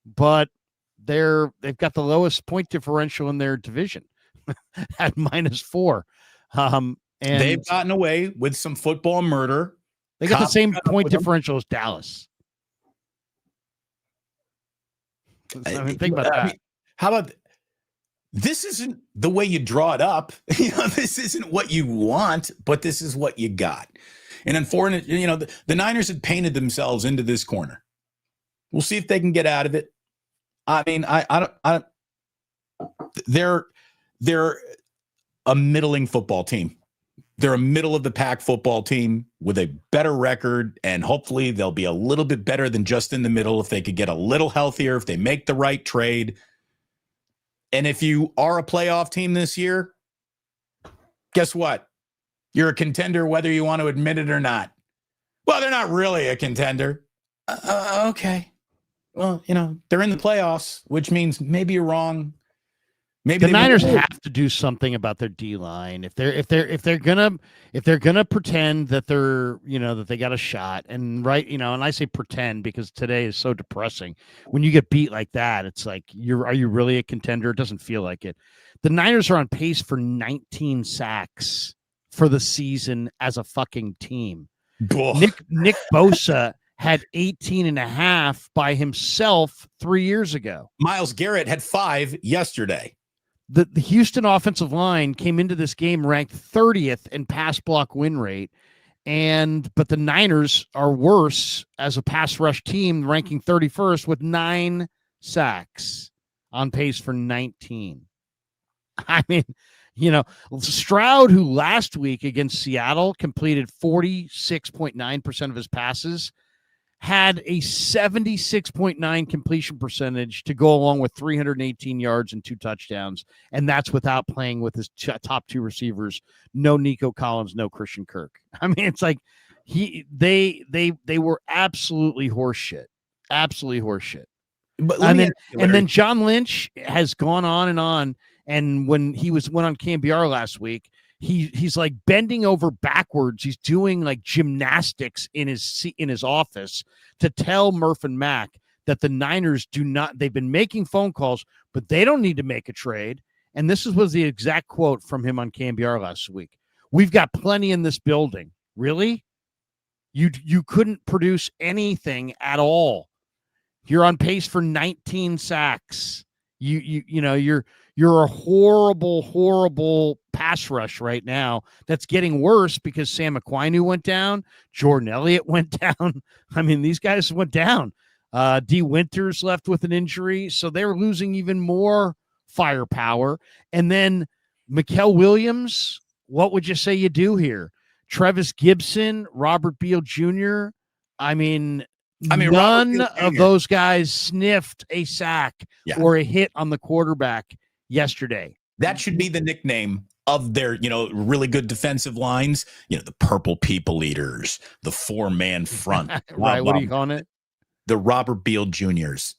but they've got the lowest point differential in their division at -4. And they've gotten away with some football murder. They got the same point differential as Dallas. I mean, think about that. How about this? Isn't the way you draw it up. This isn't what you want, but this is what you got. And unfortunately, the Niners had painted themselves into this corner. We'll see if they can get out of it. I mean, they're a middling football team. They're a middle of the pack football team with a better record, and hopefully they'll be a little bit better than just in the middle if they could get a little healthier, if they make the right trade. And if you are a playoff team this year, guess what? You're a contender whether you want to admit it or not. Well, they're not really a contender. Okay. Well, they're in the playoffs, which means maybe you're wrong. Maybe the Niners have to do something about their D-line. If they're gonna pretend that they're that they got a shot, and and I say pretend because today is so depressing. When you get beat like that, it's like are you really a contender? It doesn't feel like it. The Niners are on pace for 19 sacks for the season as a fucking team. Nick Bosa had 18.5 by himself 3 years ago. Myles Garrett had 5 yesterday. The Houston offensive line came into this game ranked 30th in pass block win rate, but the Niners are worse as a pass rush team, ranking 31st with 9 sacks, on pace for 19. I mean, Stroud, who last week against Seattle completed 46.9% of his passes, had a 76.9 completion percentage to go along with 318 yards and 2 touchdowns. And that's without playing with his top 2 receivers. No Nico Collins, no Christian Kirk. I mean, it's like they were absolutely horseshit. Absolutely horseshit. But then John Lynch has gone on and on. And when he went on KMBR last week, he's like bending over backwards. He's doing like gymnastics in his office to tell Murph and Mack that the Niners they've been making phone calls, but they don't need to make a trade. And this was the exact quote from him on KMBR last week. We've got plenty in this building. Really? You couldn't produce anything at all. You're on pace for 19 sacks. You're a horrible pass rush right now that's getting worse because Sam Aquinu went down, Jordan Elliott went down. I mean, these guys went down. D. Winters left with an injury, so they're losing even more firepower. And then Mikael Williams, what would you say you do here? Travis Gibson, Robert Beal Jr. I mean, none of those guys sniffed a sack or a hit on the quarterback yesterday. That should be the nickname of their, really good defensive lines. The Purple People Eaters, the 4-man front. Right. What are you calling it? The Robert Beal Juniors.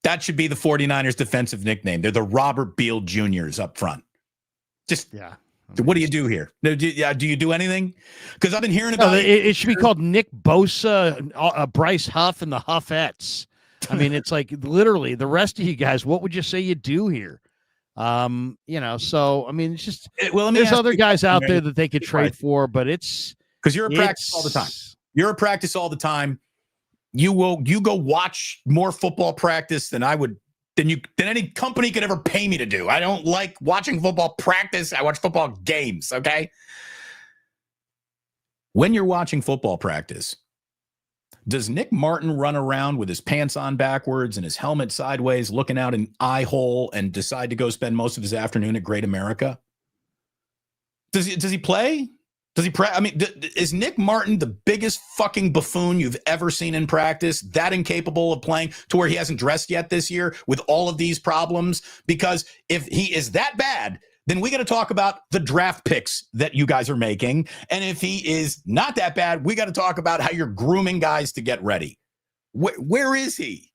That should be the 49ers defensive nickname. They're the Robert Beal Juniors up front. What do you do here? Do you do anything? Because I've been hearing about it should be called Nick Bosa, Bryce Huff, and the Huffettes. I mean, it's like literally the rest of you guys. What would you say you do here? So I mean, it's just there's other guys out there that they could trade for, but it's because you're at practice all the time. You're at practice all the time. You go watch more football practice than I would. Than any company could ever pay me to do. I don't like watching football practice. I watch football games, okay? When you're watching football practice, does Nick Martin run around with his pants on backwards and his helmet sideways, looking out an eye hole, and decide to go spend most of his afternoon at Great America? Does he play? Does he I mean, is Nick Martin the biggest fucking buffoon you've ever seen in practice, that incapable of playing to where he hasn't dressed yet this year with all of these problems? Because if he is that bad, then we got to talk about the draft picks that you guys are making. And if he is not that bad, we got to talk about how you're grooming guys to get ready. Where is he?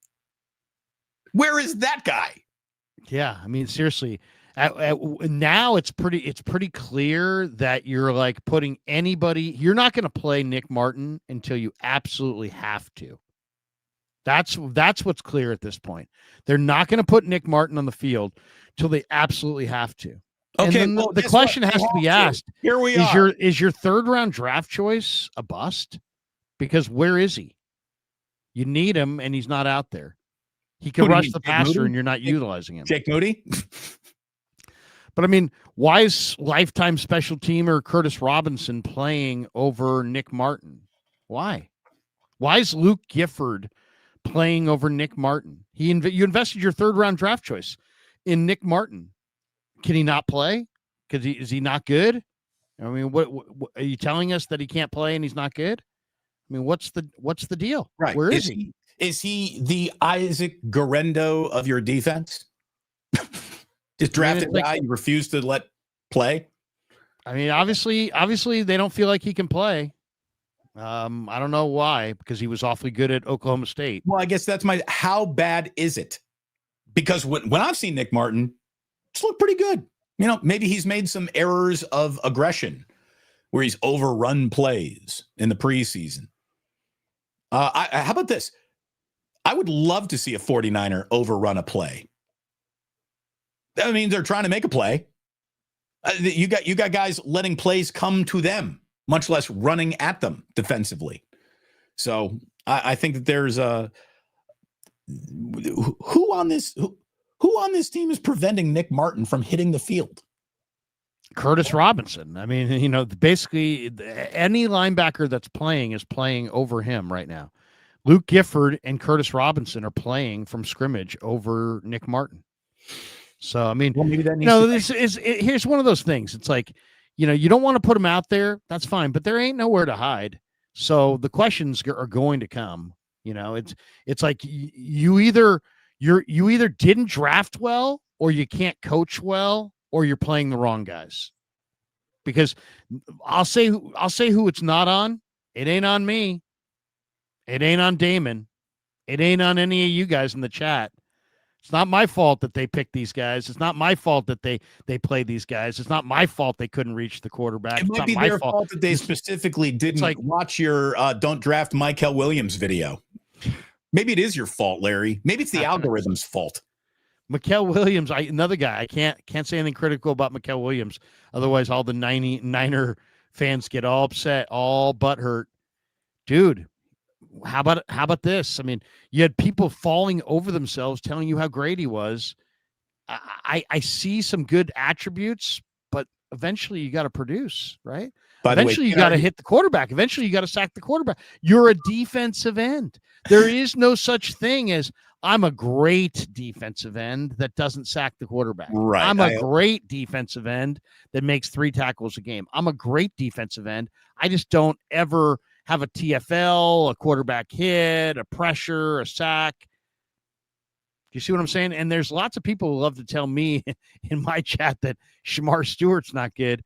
Where is that guy? Yeah, I mean, seriously. Now it's pretty clear that you're like putting anybody. You're not going to play Nick Martin until you absolutely have to. That's what's clear at this point. They're not going to put Nick Martin on the field till they absolutely have to. Okay, and the question has to be asked. Here we are. Is your third round draft choice a bust? Because where is he? You need him, and he's not out there. He can rush the passer, and you're not utilizing him. Jake Moody. But I mean, why is lifetime special teamer Curtis Robinson playing over Nick Martin? Why? Why is Luke Gifford playing over Nick Martin? You invested your third round draft choice in Nick Martin. Can he not play? Is he not good? I mean, what are you telling us that he can't play and he's not good? I mean, what's the deal? Right? Where is he? Is he the Isaac Guerrero of your defense? Just drafted a guy you refuse to let play. I mean, obviously they don't feel like he can play. I don't know why, because he was awfully good at Oklahoma State. Well, I guess that's how bad is it? Because when I've seen Nick Martin, it's looked pretty good. Maybe he's made some errors of aggression where he's overrun plays in the preseason. How about this? I would love to see a 49er overrun a play. That means they're trying to make a play. You got guys letting plays come to them, much less running at them defensively. So I think that there's who on this team is preventing Nick Martin from hitting the field? Curtis Robinson. I mean, basically any linebacker that's playing is playing over him right now. Luke Gifford and Curtis Robinson are playing from scrimmage over Nick Martin. So, I mean, here's one of those things. It's like, you don't want to put them out there. That's fine, but there ain't nowhere to hide. So the questions are going to come. It's like you either didn't draft well, or you can't coach well, or you're playing the wrong guys. Because I'll say who it's not on. It ain't on me. It ain't on Damon. It ain't on any of you guys in the chat. It's not my fault that they picked these guys. It's not my fault that they played these guys. It's not my fault they couldn't reach the quarterback. It might be their fault that they specifically didn't watch your don't draft Mikael Williams video. Maybe it is your fault, Larry. Maybe it's the algorithm's fault. Mikael Williams, another guy. I can't say anything critical about Mikael Williams. Otherwise, all the Niner fans get all upset, all butthurt. Dude, how about this? I mean, you had people falling over themselves telling you how great he was. I see some good attributes, eventually you got to produce, right? By the way, Eventually you got to hit the quarterback. Eventually you got to sack the quarterback. You're a defensive end. There is no such thing as I'm a great defensive end that doesn't sack the quarterback. Right. I'm a great defensive end that makes 3 tackles a game. I'm a great defensive end. I just don't ever have a TFL, a quarterback hit, a pressure, a sack. Do you see what I'm saying? And there's lots of people who love to tell me in my chat that Shamar Stewart's not good.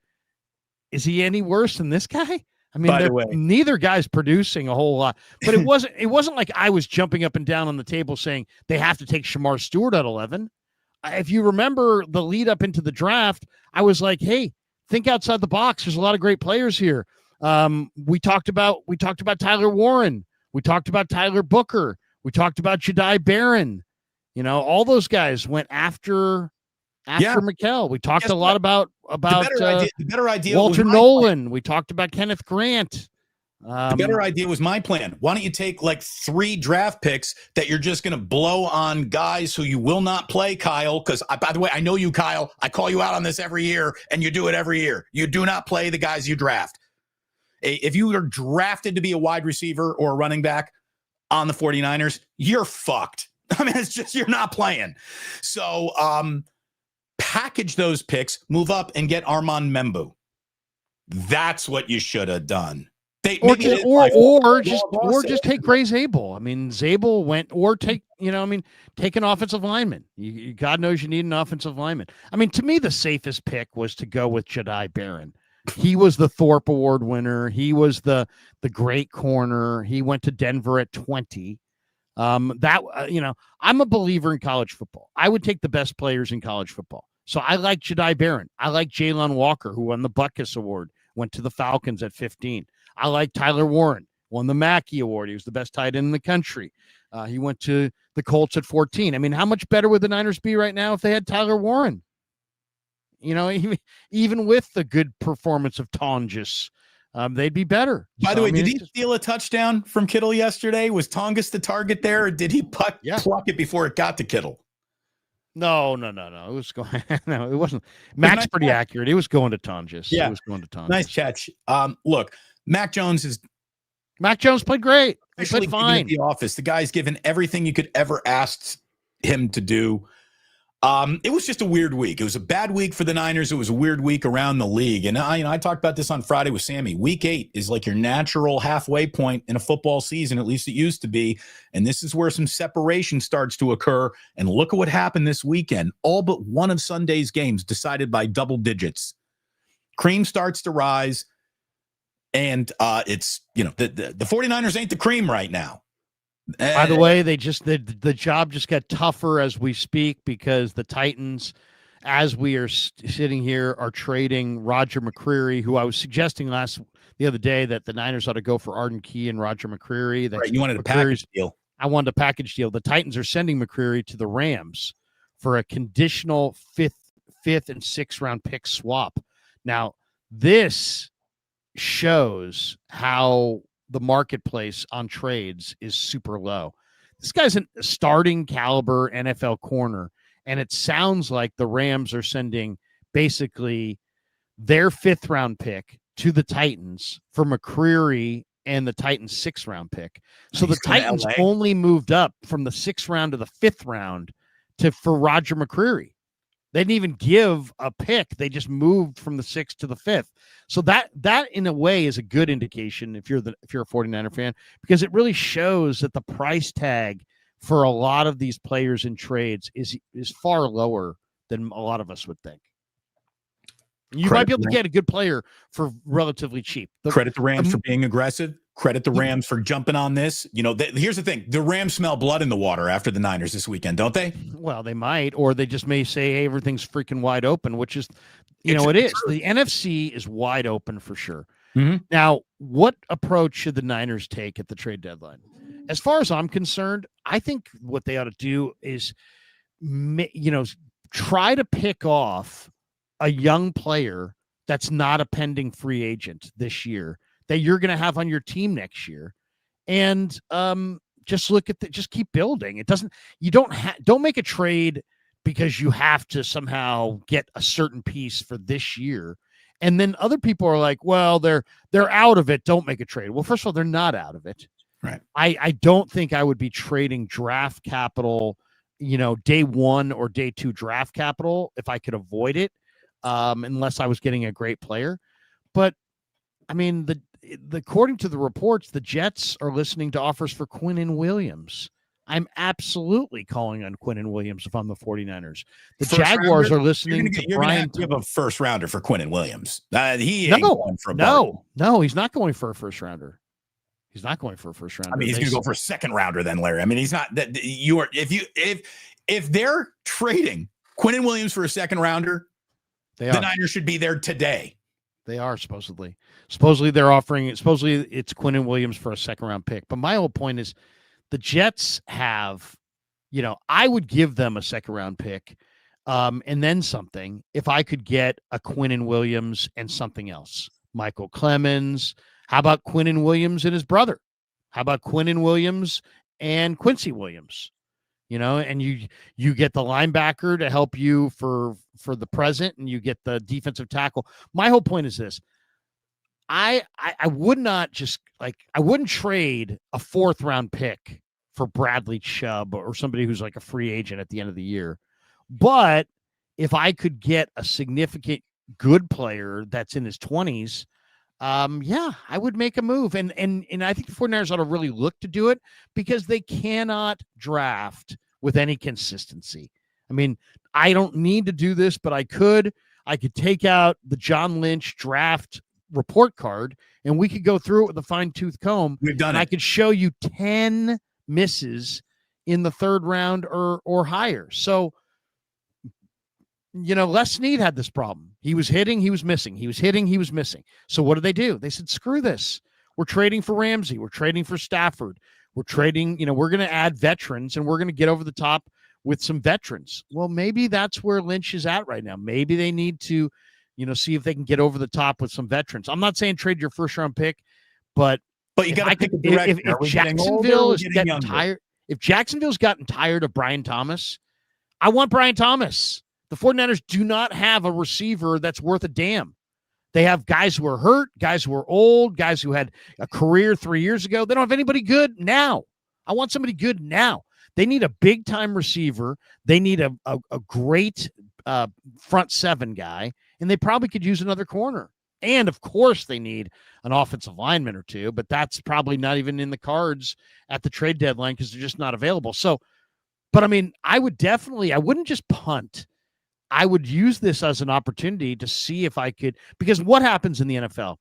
Is he any worse than this guy? I mean, neither guy's producing a whole lot, but it wasn't like I was jumping up and down on the table saying they have to take Shamar Stewart at 11. If you remember the lead up into the draft, I was like, hey, think outside the box. There's a lot of great players here. We talked about Tyler Warren. We talked about Tyler Booker. We talked about Jedi Barron. You know, all those guys went after McKell. We talked a lot about the better idea Walter Nolan. We talked about Kenneth Grant. The better idea was my plan. Why don't you take like 3 draft picks that you're just going to blow on guys who you will not play, Kyle? Because, by the way, I know you, Kyle. I call you out on this every year, and you do it every year. You do not play the guys you draft. If you are drafted to be a wide receiver or a running back on the 49ers, you're fucked. I mean, it's just you're not playing. So package those picks, move up, and get Armand Membu. That's what you should have done. Or just take Gray Zabel. I mean, Zabel went, or take an offensive lineman. God knows you need an offensive lineman. I mean, to me, the safest pick was to go with Jedi Barron. He was the Thorpe Award winner. He was the great corner. He went to Denver at 20. I'm a believer in college football. I would take the best players in college football. So I like Jedi Barron. I like Jalen Walker, who won the Butkus Award, went to the Falcons at 15. I like Tyler Warren, won the Mackey Award. He was the best tight end in the country. He went to the Colts at 14. I mean, how much better would the Niners be right now if they had Tyler Warren? You know, even with the good performance of Tonjes, they'd be better. By the way, did he steal a touchdown from Kittle yesterday? Was Tonjes the target there, or did he pluck it before it got to Kittle? No. It was going. No, it wasn't. Mac's pretty accurate. It was going to Tonjes. Yeah, it was going to Tonjes. Nice catch. Look, Mac Jones played great. He played fine. The office. The guy's given everything you could ever ask him to do. It was just a weird week. It was a bad week for the Niners. It was a weird week around the league. And I talked about this on Friday with Sammy. Week 8 is like your natural halfway point in a football season. At least it used to be. And this is where some separation starts to occur. And look at what happened this weekend. All but one of Sunday's games decided by double digits. Cream starts to rise. And it's, the 49ers ain't the cream right now. By the way, the job just got tougher as we speak, because the Titans, as we are sitting here, are trading Roger McCreary, who I was suggesting the other day that the Niners ought to go for Arden Key and Roger McCreary. Right, you wanted a package deal. I wanted a package deal. The Titans are sending McCreary to the Rams for a conditional fifth and 6th round pick swap. Now, this shows how the marketplace on trades is super low. This guy's a starting caliber NFL corner, and it sounds like the Rams are sending basically their 5th round pick to the Titans for McCreary and the Titans 6th round pick. So the Titans only moved up from the 6th round to the 5th round for Roger McCreary. They didn't even give a pick. They just moved from the 6th to the 5th. So that in a way is a good indication if you're a 49er fan, because it really shows that the price tag for a lot of these players in trades is far lower than a lot of us would think. You might be able to get a good player for relatively cheap. Credit the Rams for being aggressive. Credit the Rams for jumping on this. Here's the thing. The Rams smell blood in the water after the Niners this weekend, don't they? Well, they might, or they just may say, hey, everything's freaking wide open, which is, it is. The NFC is wide open for sure. Mm-hmm. Now, what approach should the Niners take at the trade deadline? As far as I'm concerned, I think what they ought to do is, try to pick off a young player that's not a pending free agent this year that you're going to have on your team next year, and just keep building. Don't make a trade because you have to somehow get a certain piece for this year. And then other people are like, well, they're out of it. Don't make a trade. Well, first of all, they're not out of it. Right. I don't think I would be trading draft capital, day 1 or day 2 draft capital if I could avoid it, unless I was getting a great player. But I mean, according to the reports, the Jets are listening to offers for Quinnen Williams. I'm absolutely calling on Quinnen Williams if I'm the 49ers. The Jaguars are listening to Brian. You have a first rounder for Quinnen Williams. He ain't going for no, he's not going for a first rounder. He's not going for a first rounder. I mean, he's going to go for a second rounder then, Larry. I mean, he's not that you are. If they're trading Quinnen Williams for a second rounder, the Niners should be there today. They are supposedly. They're offering. Supposedly it's Quinnen Williams for a second round pick. But my whole point is, the Jets have, I would give them a second round pick, and then something if I could get a Quinnen Williams and something else. Michael Clemens. How about Quinnen Williams and his brother? How about Quinnen Williams and Quincy Williams? And you get the linebacker to help you for the present, and you get the defensive tackle. My whole point is this. I would not I wouldn't trade a 4th round pick for Bradley Chubb or somebody who's like a free agent at the end of the year. But if I could get a significant good player that's in his 20s, I would make a move. And I think the 49ers ought to really look to do it because they cannot draft with any consistency. I mean, I don't need to do this, but I could take out the John Lynch draft report card and we could go through it with a fine-tooth comb. We've done it. I could show you 10 misses in the 3rd round or higher. So, Les Snead had this problem. He was hitting, he was missing. He was hitting, he was missing. So what did they do? They said, screw this. We're trading for Ramsey. We're trading for Stafford. We're trading, we're going to add veterans and we're going to get over the top with some veterans. Well, maybe that's where Lynch is at right now. Maybe they need to, see if they can get over the top with some veterans. I'm not saying trade your 1st round pick, but you got to pick a direction. If Jacksonville is getting tired, if Jacksonville's gotten tired of Brian Thomas, I want Brian Thomas. The 49ers do not have a receiver that's worth a damn. They have guys who are hurt, guys who are old, guys who had a career 3 years ago. They don't have anybody good now. I want somebody good now. They need a big-time receiver. They need a great front 7 guy, and they probably could use another corner. And, of course, they need an offensive lineman or two, but that's probably not even in the cards at the trade deadline because they're just not available. So, but, I mean, I wouldn't just punt. I would use this as an opportunity to see if I could, because what happens in the NFL?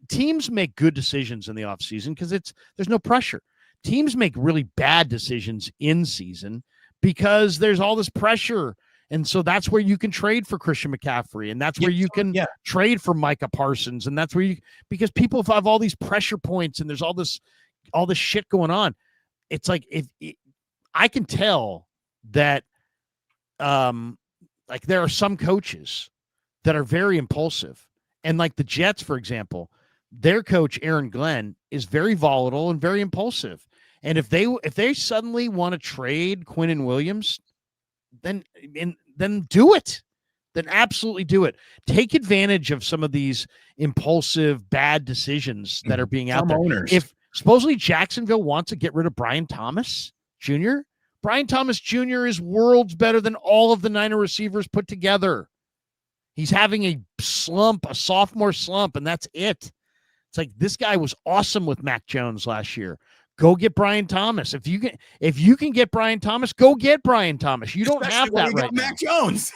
Teams make good decisions in the offseason because there's no pressure. Teams make really bad decisions in season because there's all this pressure. And so that's where you can trade for Christian McCaffrey, and that's where you can trade for Micah Parsons. And that's where because people have all these pressure points and there's all this shit going on. It's like, I can tell that, like there are some coaches that are very impulsive, and like the Jets, for example, their coach, Aaron Glenn, is very volatile and very impulsive. And if they suddenly want to trade Quinnen Williams, then do it. Then absolutely do it. Take advantage of some of these impulsive, bad decisions that are being out there. Owners. If supposedly Jacksonville wants to get rid of Brian Thomas Jr., Brian Thomas Jr. is worlds better than all of the Niner receivers put together. He's having a sophomore slump, and that's it. It's like this guy was awesome with Mac Jones last year. Go get Brian Thomas. If you can get Brian Thomas, go get Brian Thomas. You don't have that right now. Mac Jones.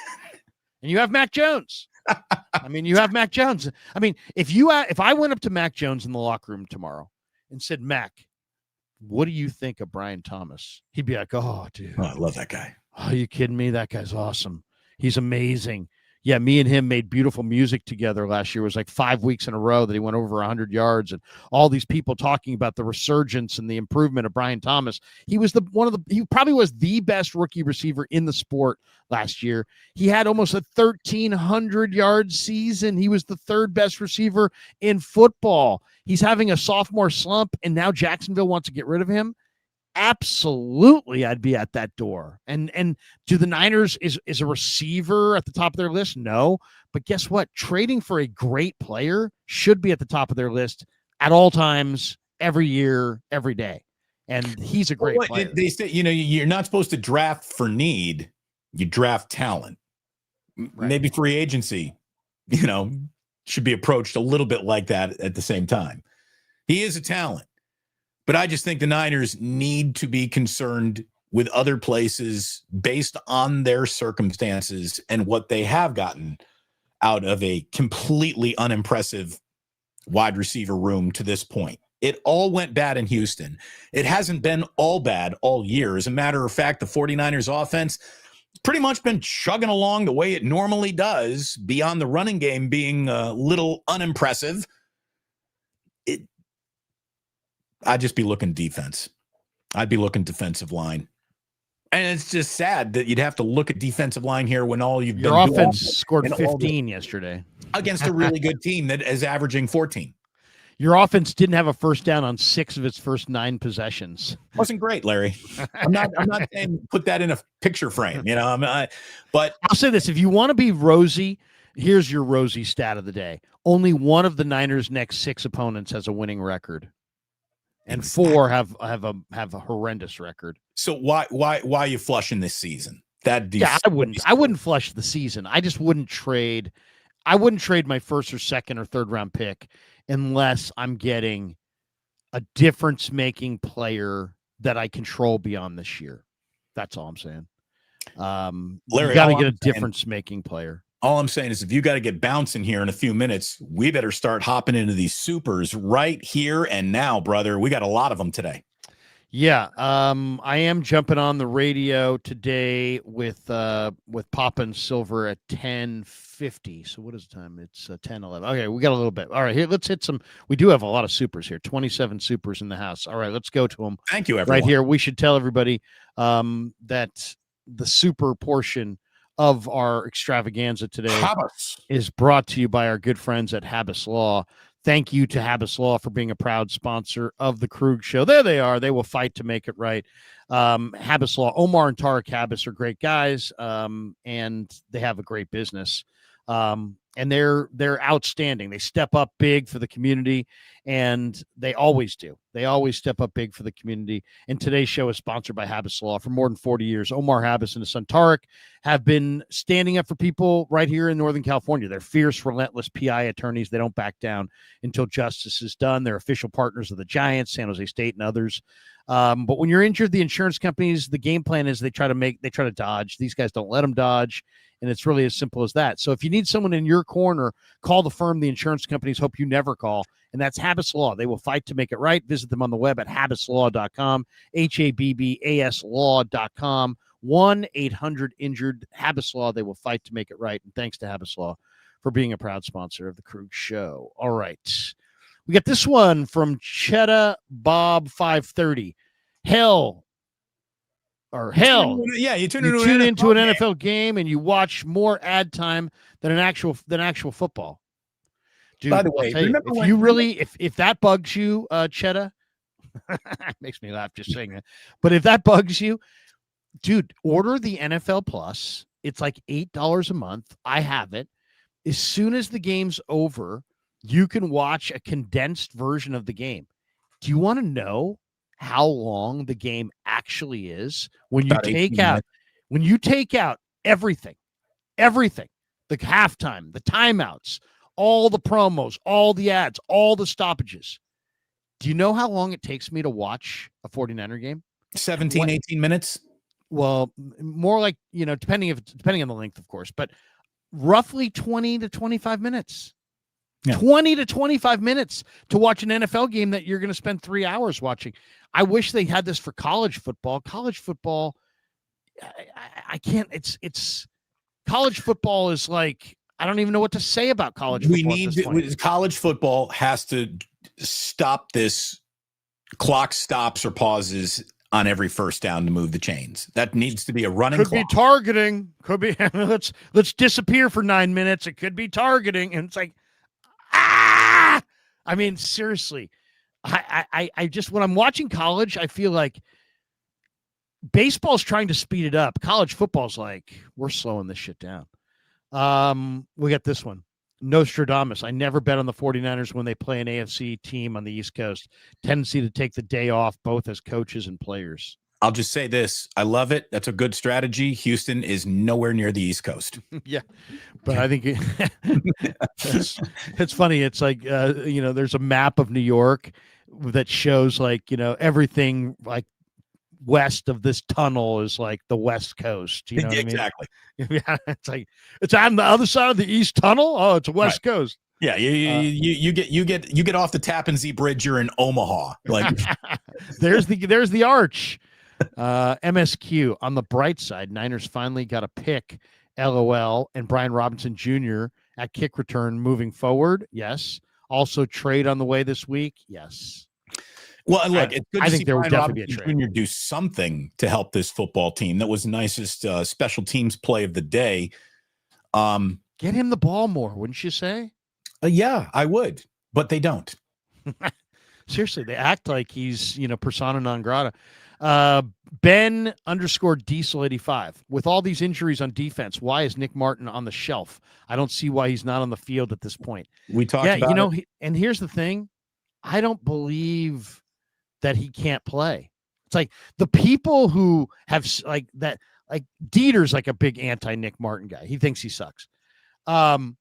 And you have Mac Jones. I mean, you have Mac Jones. I mean, if I went up to Mac Jones in the locker room tomorrow and said, Mac, what do you think of Brian Thomas? He'd be like, oh, dude. Oh, I love that guy. Oh, are you kidding me? That guy's awesome. He's amazing. Yeah, me and him made beautiful music together last year. It was like 5 weeks in a row that he went over 100 yards, and all these people talking about the resurgence and the improvement of Brian Thomas. He was he probably was the best rookie receiver in the sport last year. He had almost a 1,300-yard season. He was the 3rd best receiver in football. He's having a sophomore slump, and now Jacksonville wants to get rid of him. absolutely I'd be at that door. And do the Niners, is a receiver at the top of their list? No. But guess what? Trading for a great player should be at the top of their list at all times, every year, every day. And he's a great player. They say, you're not supposed to draft for need. You draft talent. Right. Maybe free agency, should be approached a little bit like that at the same time. He is a talent. But I just think the Niners need to be concerned with other places based on their circumstances and what they have gotten out of a completely unimpressive wide receiver room to this point. It all went bad in Houston. It hasn't been all bad all year. As a matter of fact, the 49ers offense pretty much been chugging along the way it normally does, beyond the running game being a little unimpressive. I'd just be looking defense. I'd be looking defensive line. And it's just sad that you'd have to look at defensive line here when all you've Your offense scored 15 yesterday against a really good team that is averaging 14. Your offense didn't have a first down on 6 of its first 9 possessions. Wasn't great, Larry. I'm not saying put that in a picture frame, but I'll say this: if you want to be rosy, here's your rosy stat of the day. Only one of the Niners' next 6 opponents has a winning record, and 4 have a horrendous record. So why are you flushing this season? I wouldn't flush the season. I just wouldn't trade. I wouldn't trade my first or second or third round pick unless I'm getting a difference-making player that I control beyond this year. That's all I'm saying. Larry, you got to get a difference-making player. All I'm saying is if you got to get bouncing here in a few minutes, we better start hopping into these supers right here and now, brother. We got a lot of them today. Yeah, I am jumping on the radio today with Papa and Silver at 10:50. So what is the time? It's 10:11. Okay, we got a little bit. All right, here, let's hit some. We do have a lot of supers here. 27 supers in the house. All right, let's go to them. Thank you, everyone. Right here, we should tell everybody that the super portion of our extravaganza today is brought to you by our good friends at Helpless. Thank you to Helpless for being a proud sponsor of the Krug Show. There they are. They will fight to make it right. Helpless, Omar and Tarek Habas are great guys, and they have a great business. And they're outstanding. They step up big for the community, and they always do. They always step up big for the community. And today's show is sponsored by Helpless. For more than 40 years, Omar Habas and his son Tarek have been standing up for people right here in Northern California. They're fierce, relentless PI attorneys. They don't back down until justice is done. They're official partners of the Giants, San Jose State, and others. But when you're injured, the insurance companies, the game plan is they try to dodge. These guys don't let them dodge. And it's really as simple as that. So if you need someone in your corner, call the firm the insurance companies hope you never call. And that's Helpless. They will fight to make it right. Visit them on the web at HabbasLaw.com, HABBAS law.com, 1-800-INJURED, Helpless. They will fight to make it right. And thanks to Helpless for being a proud sponsor of the Krug Show. All right. We got this one from Cheddar Bob 530. Hell. You tune into an NFL game and you watch more ad time than actual football. Dude, by the way, if that bugs you, Cheddar, makes me laugh just saying that. But if that bugs you, dude, order the NFL Plus. It's like $8 a month. I have it. As soon as the game's over, you can watch a condensed version of the game. Do you want to know how long the game actually is when you take out everything, the halftime, the timeouts, all the promos, all the ads, all the stoppages? Do you know how long it takes me to watch a 49er game? 18 minutes. Well, more like, depending on the length, of course, but roughly 20 to 25 minutes. Yeah. 20 to 25 minutes to watch an NFL game that you're going to spend 3 hours watching. I wish they had this for college football. College football, I can't. It's college football is like, I don't even know what to say about college football. College football has to stop this clock stops or pauses on every first down to move the chains. That needs to be a running clock. Could be targeting. Could be let's disappear for 9 minutes. It could be targeting, and it's like, I mean, seriously, I just, when I'm watching college, I feel like baseball's trying to speed it up. College football's like, we're slowing this shit down. We got this one. Nostradamus. I never bet on the 49ers when they play an AFC team on the East Coast. Tendency to take the day off, both as coaches and players. I'll just say this. I love it. That's a good strategy. Houston is nowhere near the East Coast. Yeah. But I think it's funny. It's like, there's a map of New York that shows like, everything like west of this tunnel is like the West Coast. You know what exactly. I mean? Yeah. It's like, it's on the other side of the East Tunnel. Oh, it's a West Coast. Yeah, you get off the Tappan Zee Bridge, you're in Omaha. Like there's the arch. MSQ. On the bright side, Niners finally got a pick, LOL, and Brian Robinson Jr. at kick return moving forward. Yes. Also trade on the way this week. Yes. Well, look, it's good to see there Brian would definitely be a trade. Jr. do something to help this football team. That was the nicest special teams play of the day. Get him the ball more, wouldn't you say? Yeah, I would, but they don't. Seriously, they act like he's, persona non grata. Ben_Diesel85. With all these injuries on defense, why is Nick Martin on the shelf? I don't see why he's not on the field at this point. We talked about it. And here's the thing. I don't believe that he can't play. It's like the people who have like that, like Dieter's like a big anti-Nick Martin guy. He thinks he sucks. I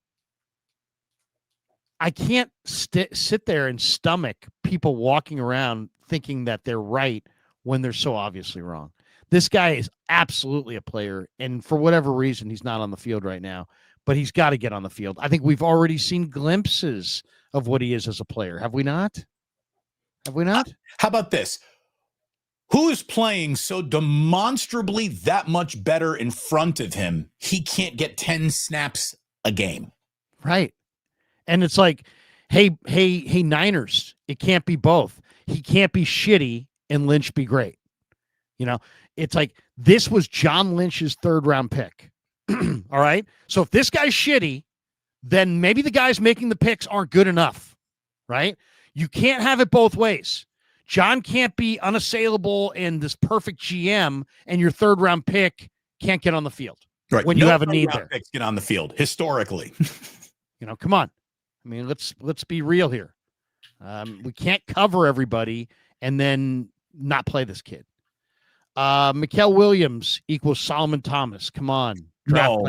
can't sit there and stomach people walking around thinking that they're right when they're so obviously wrong. This guy is absolutely a player, and for whatever reason, he's not on the field right now, but he's got to get on the field. I think we've already seen glimpses of what he is as a player. Have we not? Have we not? How about this? Who is playing so demonstrably that much better in front of him, he can't get 10 snaps a game? Right. And it's like, hey, Niners, it can't be both. He can't be shitty and Lynch be great. It's like this was John Lynch's 3rd round pick. All right. So if this guy's shitty, then maybe the guys making the picks aren't good enough. Right. You can't have it both ways. John can't be unassailable and this perfect GM, and your 3rd round pick can't get on the field. Right. When you have a need there. Picks get on the field historically. Come on. I mean, let's be real here. We can't cover everybody and then not play this kid. Mikael Williams equals Solomon Thomas. Come on. No.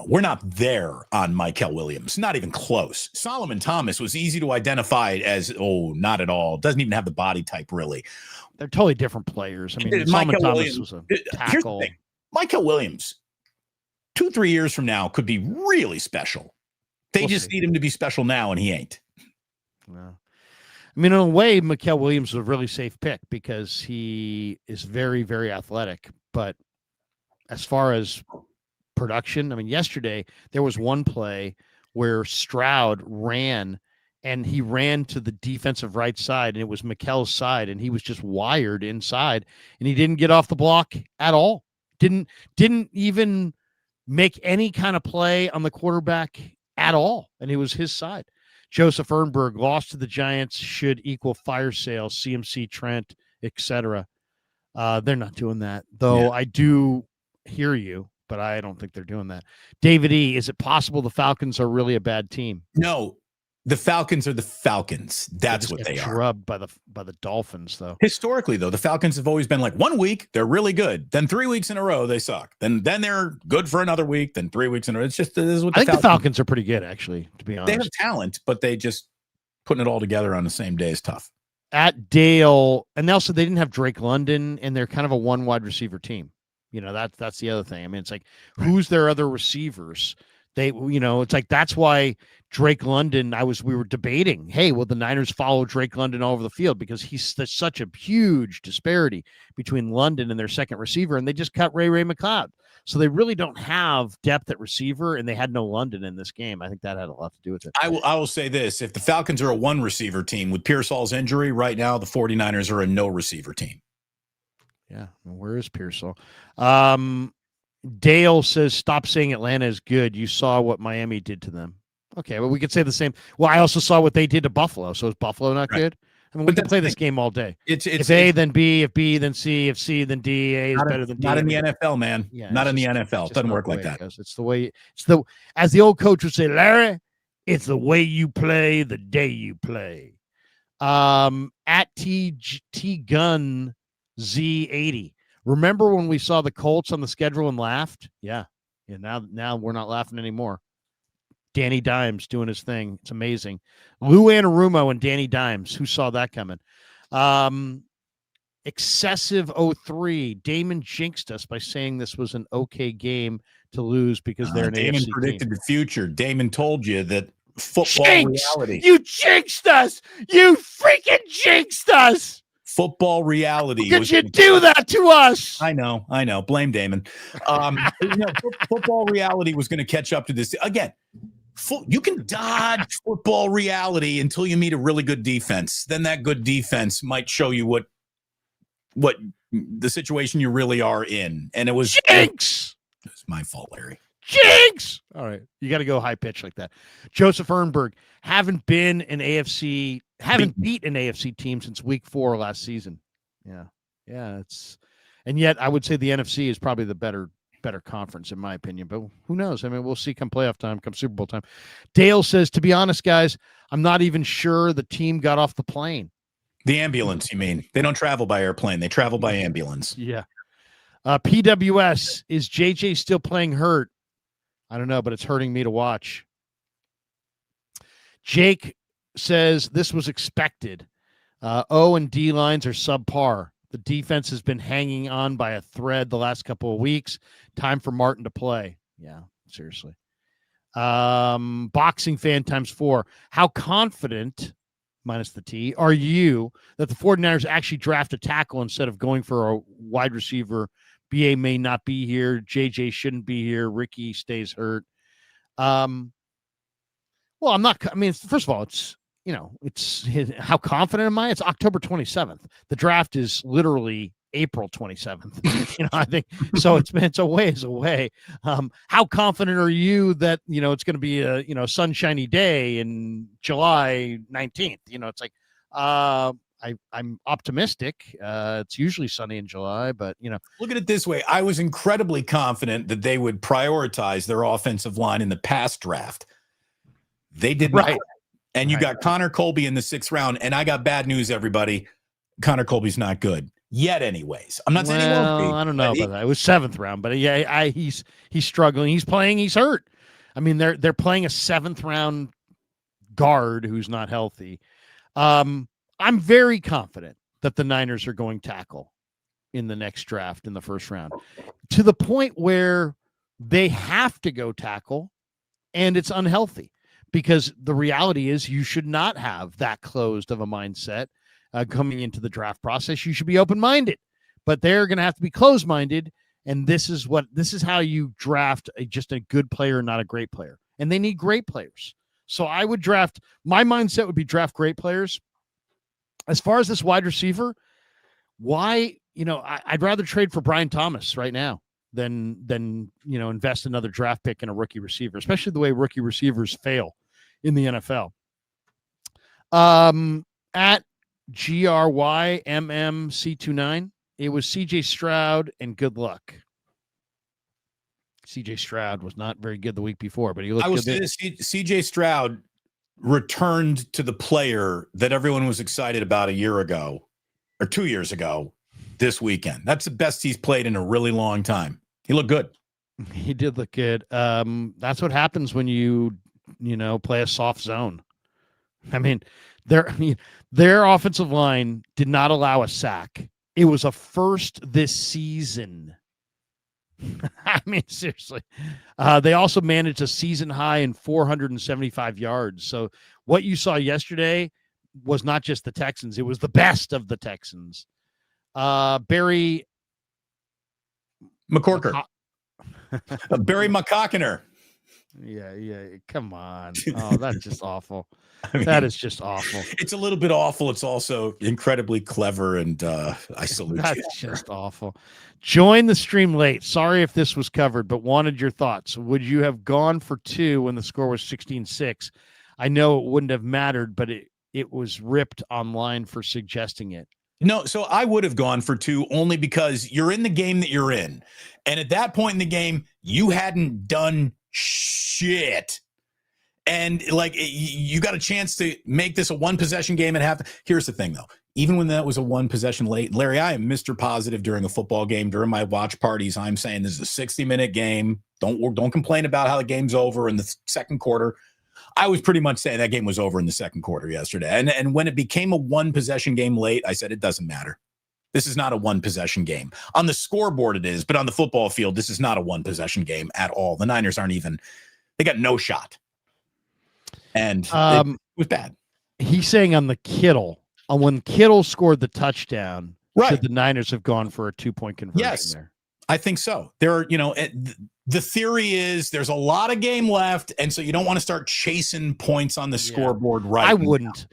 We're not there on Mikael Williams. Not even close. Solomon Thomas was easy to identify as, not at all. Doesn't even have the body type, really. They're totally different players. I mean, Solomon Thomas was a tackle. Mikael Williams, 2-3 years from now, could be really special. They just need him to be special now, and he ain't. No. I mean, in a way, Mikael Williams is a really safe pick because he is very, very athletic. But as far as production, I mean, yesterday there was one play where Stroud ran, and he ran to the defensive right side, and it was Mikael's side, and he was just wired inside, and he didn't get off the block at all. Didn't even make any kind of play on the quarterback at all, and it was his side. Joseph Ehrenberg, lost to the Giants should equal fire sales, CMC, Trent, etc. They're not doing that, though. Yeah. I do hear you, but I don't think they're doing that. David E., is it possible the Falcons are really a bad team? No, the Falcons are the Falcons. That's what they are. Drubbed by the Dolphins, though. Historically, though, the Falcons have always been like 1 week they're really good, then 3 weeks in a row they suck, then they're good for another week, then 3 weeks in a row. It's just this is what I think the Falcons are pretty good, actually. To be honest, they have talent, but they just putting it all together on the same day is tough. At Dale, and also they didn't have Drake London, and they're kind of a 1 wide receiver team. That's the other thing. I mean, it's like who's their other receivers? It's like that's why Drake London, we were debating, hey, will the Niners follow Drake London all over the field? Because there's such a huge disparity between London and their second receiver, and they just cut Ray McLeod. So they really don't have depth at receiver, and they had no London in this game. I think that had a lot to do with it. I will say this. If the Falcons are a 1 receiver team with Pearsall's injury right now, the 49ers are a no receiver team. Yeah. Where is Pearsall? Dale says, stop saying Atlanta is good. You saw what Miami did to them. Okay, well, we could say the same. Well, I also saw what they did to Buffalo. So is Buffalo not good? I mean, we But can that's play the this thing. game all day. It's If A, then B, if B, then C, if C, then D, A is better than D. not in the NFL, man. Yeah, Not in the just, NFL. It doesn't work like that. It's the way, as the old coach would say, Larry, it's the way you play the day you play. At T Gun Z80. Remember when we saw the Colts on the schedule and laughed? Yeah. Now we're not laughing anymore. Danny Dimes doing his thing. It's amazing. Lou Anarumo and Danny Dimes. Who saw that coming? Excessive 03. Damon jinxed us by saying this was an okay game to lose because they're an Damon AFC predicted team. the future. Damon told you that football reality. You jinxed us. You freaking jinxed us. Football reality. Could you do that to us? I know. Blame Damon. Football reality was going to catch up to this again. You can dodge football reality until you meet a really good defense. Then that good defense might show you what the situation you really are in. And it was jinx. It was my fault, Larry. Jinx. All right. You got to go high pitch like that. Joseph Ehrenberg, haven't beat an AFC team since week 4 last season. Yeah. And yet I would say the NFC is probably the better conference in my opinion, but who knows? I mean, we'll see come playoff time, come Super Bowl time. Dale says, to be honest, guys, I'm not even sure the team got off the plane. The ambulance, you mean? They don't travel by airplane. They travel by ambulance. Yeah. PWS, is JJ still playing hurt? I don't know, but it's hurting me to watch. Jake says this was expected. O and D lines are subpar. The defense has been hanging on by a thread the last couple of weeks. Time for Martin to play. Yeah, seriously. Boxing fan ×4. How confident, minus the T, are you that the 49ers actually draft a tackle instead of going for a wide receiver? BA may not be here. JJ shouldn't be here. Ricky stays hurt. Well, I'm not. I mean, first of all, it's how confident am I? It's October 27th. The draft is literally April 27th. I think so. It's a ways away. How confident are you that it's going to be a sunshiny day in July 19th? It's like I'm optimistic. It's usually sunny in July, but look at it this way. I was incredibly confident that they would prioritize their offensive line in the past draft. They did not. And you got Connor Colby in the 6th round. And I got bad news, everybody. Connor Colby's not good yet, anyways. I'm not saying he won't be. I don't know about that. It was 7th round, but yeah, he's struggling. He's playing. He's hurt. I mean, they're playing a 7th round guard who's not healthy. I'm very confident that the Niners are going tackle in the next draft in the 1st round, to the point where they have to go tackle, and it's unhealthy. Because the reality is you should not have that closed of a mindset coming into the draft process. You should be open-minded, but they're going to have to be closed-minded. And this is how you draft just a good player, not a great player. And they need great players. So I would my mindset would be draft great players. As far as this wide receiver, I'd rather trade for Brian Thomas right now than invest another draft pick in a rookie receiver, especially the way rookie receivers fail in the NFL. At GRYMMC29, it was CJ Stroud and good luck. CJ Stroud was not very good the week before, but he looked good. CJ Stroud returned to the player that everyone was excited about a year ago or 2 years ago this weekend. That's the best he's played in a really long time. He looked good. He did look good. That's what happens when you play a soft zone. I mean, their offensive line did not allow a sack. It was a first this season. I mean, seriously. They also managed a season high in 475 yards. So what you saw yesterday was not just the Texans. It was the best of the Texans. Barry McCorker. Barry McCockiner. Yeah. Come on. Oh, that's just awful. That is just awful. It's a little bit awful. It's also incredibly clever, and I salute you. That's just awful. Join the stream late. Sorry if this was covered, but wanted your thoughts. Would you have gone for 2 when the score was 16-6? I know it wouldn't have mattered, but it was ripped online for suggesting it. No, so I would have gone for 2 only because you're in the game that you're in. And at that point in the game, you hadn't done shit. And like you got a chance to make this a 1 possession game and half. Here's the thing, though. Even when that was a 1 possession late, Larry, I am Mr. Positive during a football game. During my watch parties, I'm saying this is a 60-minute game. Don't complain about how the game's over in the second quarter. I was pretty much saying that game was over in the second quarter yesterday. And when it became a 1 possession game late, I said it doesn't matter. This is not a 1 possession game. On the scoreboard it is, but on the football field, this is not a 1 possession game at all. The Niners aren't even, they got no shot. And it was bad. He's saying on the Kittle, when Kittle scored the touchdown, right, should the Niners have gone for a 2-point conversion yes, there? I think so. There are, the theory is there's a lot of game left, and so you don't want to start chasing points on the scoreboard right I wouldn't.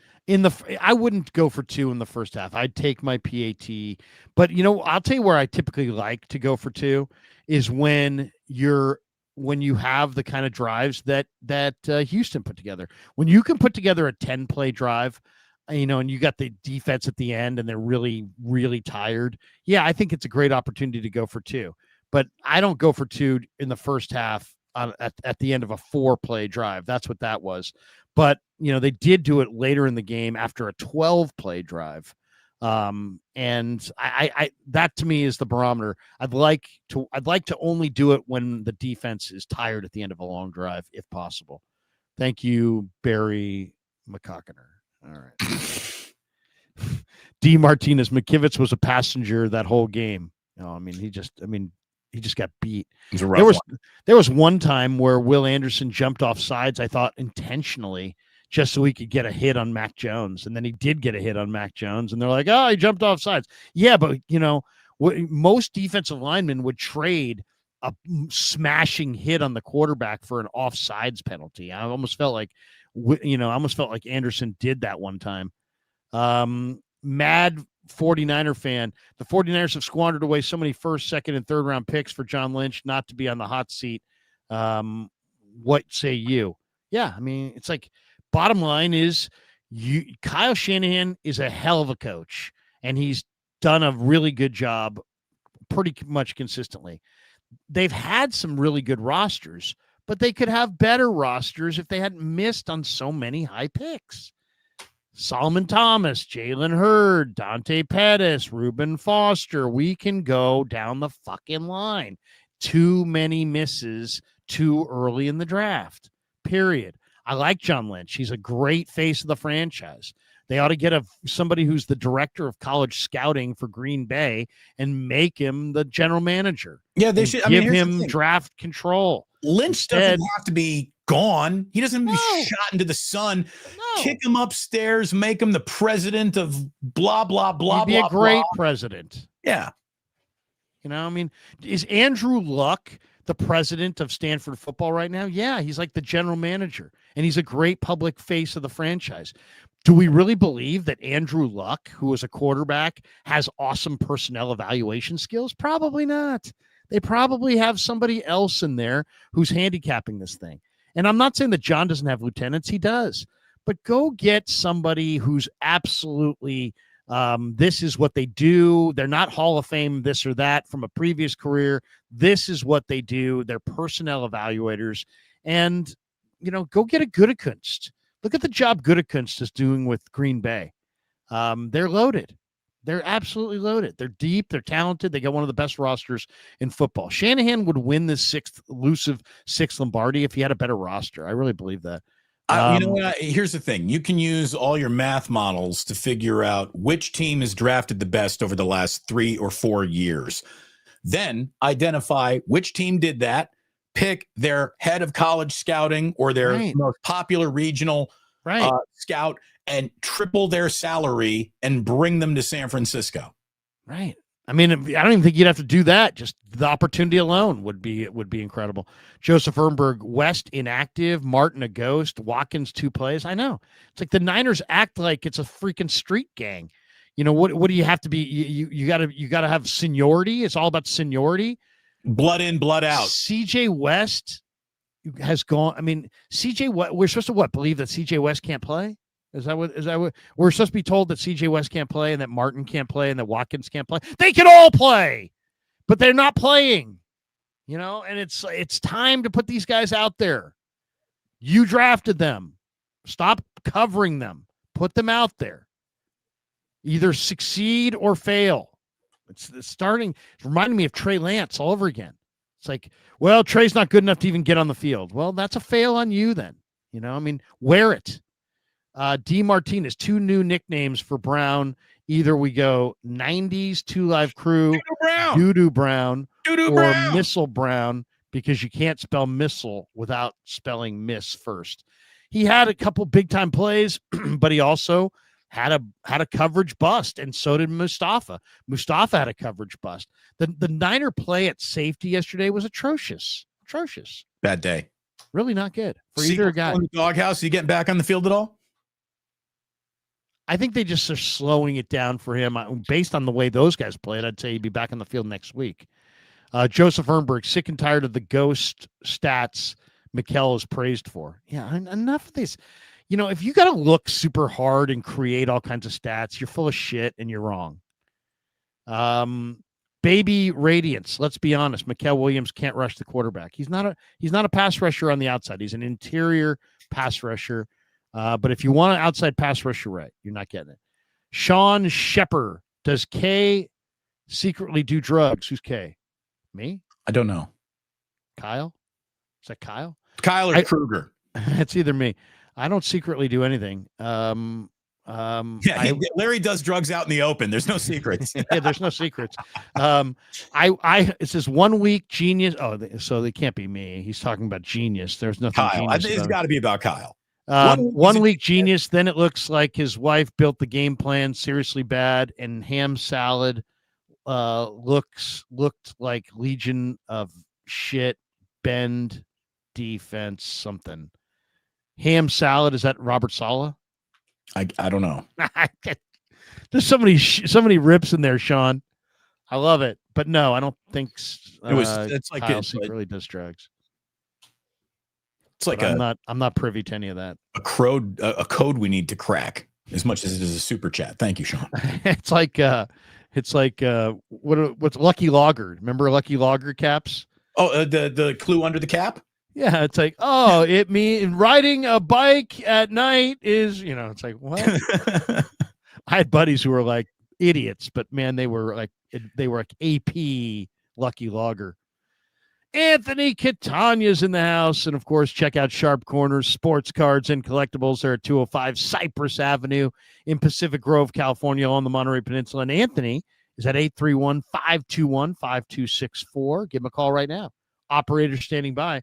I wouldn't go for 2 in the first half. I'd take my PAT. But I'll tell you where I typically like to go for 2 is when you have the kind of drives that Houston put together. When you can put together a 10-play drive, and you got the defense at the end and they're really, really tired. Yeah, I think it's a great opportunity to go for 2. But I don't go for 2 in the first half at the end of a 4-play drive. That's what that was. But, they did do it later in the game after a 12-play drive. And I that to me is the barometer. I'd like to only do it when the defense is tired at the end of a long drive, if possible. Thank you, Barry McCockiner. All right. D. Martinez, McKivitz was a passenger that whole game. He just got beat. There was one time where Will Anderson jumped off sides, I thought intentionally, just so he could get a hit on Mac Jones. And then he did get a hit on Mac Jones. And they're like, oh, he jumped off sides. Yeah, but, most defensive linemen would trade a smashing hit on the quarterback for an offsides penalty. I almost felt like Anderson did that one time. Mad 49er fan. The 49ers have squandered away so many first, second, and third round picks for John Lynch not to be on the hot seat. What say you? Yeah, it's like bottom line is Kyle Shanahan is a hell of a coach, and he's done a really good job pretty much consistently. They've had some really good rosters, but they could have better rosters if they hadn't missed on so many high picks. Solomon Thomas, Jalen Hurd, Dante Pettis, Reuben Foster. We can go down the fucking line. Too many misses too early in the draft, period. I like John Lynch. He's a great face of the franchise. They ought to get somebody who's the director of college scouting for Green Bay and make him the general manager. Yeah, they should give him draft control. Lynch doesn't have to be gone. He doesn't have to be shot into the sun. No. Kick him upstairs, make him the president of blah, blah, blah, He'd be blah, a great blah. president. Yeah. Is Andrew Luck the president of Stanford football right now? Yeah, he's like the general manager, and he's a great public face of the franchise. Do we really believe that Andrew Luck, who is a quarterback, has awesome personnel evaluation skills? Probably not. They probably have somebody else in there who's handicapping this thing. And I'm not saying that John doesn't have lieutenants. He does. But go get somebody who's absolutely this is what they do. They're not Hall of Fame this or that from a previous career. This is what they do. They're personnel evaluators. And, go get a Gutekunst. Look at the job Gutekunst is doing with Green Bay. They're loaded. They're absolutely loaded. They're deep. They're talented. They got one of the best rosters in football. Shanahan would win this elusive sixth Lombardi if he had a better roster. I really believe that. You know what? Here's the thing. You can use all your math models to figure out which team has drafted the best over the last 3 or 4 years. Then identify which team did that, pick their head of college scouting or their most popular regional scout, and triple their salary and bring them to San Francisco. Right. I don't even think you'd have to do that. Just the opportunity alone would be incredible. Joseph Ehrenberg, West inactive, Martin a ghost, Watkins 2 plays. I know. It's like the Niners act like it's a freaking street gang. What do you have to be? You gotta have seniority. It's all about seniority. Blood in, blood out. CJ West has gone. CJ, we're supposed to believe that CJ West can't play? Is that what we're supposed to be told, that CJ West can't play and that Martin can't play and that Watkins can't play? They can all play, but they're not playing, and it's time to put these guys out there. You drafted them. Stop covering them. Put them out there. Either succeed or fail. It's reminding me of Trey Lance all over again. It's like, well, Trey's not good enough to even get on the field. Well, that's a fail on you then. Wear it. D. Martinez, 2 new nicknames for Brown. Either we go 90s 2 Live Crew, Doo-Doo Brown, or Missile Brown, because you can't spell missile without spelling miss first. He had a couple big-time plays, but he also had a coverage bust, and so did Mustafa. Mustafa had a coverage bust. The Niner play at safety yesterday was atrocious. Bad day. Really not good for either guy. In the doghouse, you getting back on the field at all? I think they just are slowing it down for him. Based on the way those guys played, I'd say he'd be back on the field next week. Joseph Ehrenberg, sick and tired of the ghost stats Mikkel is praised for. Yeah, enough of this. If you got to look super hard and create all kinds of stats, you're full of shit and you're wrong. Baby Radiance. Let's be honest. Mikkel Williams can't rush the quarterback. He's not a pass rusher on the outside. He's an interior pass rusher. But if you want an outside pass rusher, right, you're not getting it. Sean Shepper. Does K secretly do drugs? Who's K? Me? I don't know. Kyle? Is that Kyle? Kyle or Kruger? It's either me. I don't secretly do anything. Larry does drugs out in the open. There's no secrets. Yeah, there's no secrets. It says 1 week genius. Oh, so they can't be me. He's talking about genius. There's nothing. Kyle. It's got to be about Kyle. 1 week genius. Then it looks like his wife built the game plan seriously bad, and ham salad looked like Legion of Shit Bend defense something. Ham salad, is that Robert Saleh? I don't know. There's so many rips in there, Sean. I love it, but no, I don't think it's like Kyle secretly does drugs. It's like I'm not privy to any of that. A code we need to crack as much as it is a super chat. Thank you, Sean. It's like what's Lucky Logger? Remember Lucky Logger caps? Oh, the clue under the cap? Yeah, it's like, riding a bike at night is, it's like, what? I had buddies who were like idiots, but man, they were like AP Lucky Logger. Anthony Catania's in the house. And of course, check out Sharp Corners Sports Cards and Collectibles. They're at 205 Cypress Avenue in Pacific Grove, California, on the Monterey Peninsula. And Anthony is at 831-521-5264. Give him a call right now. Operator standing by.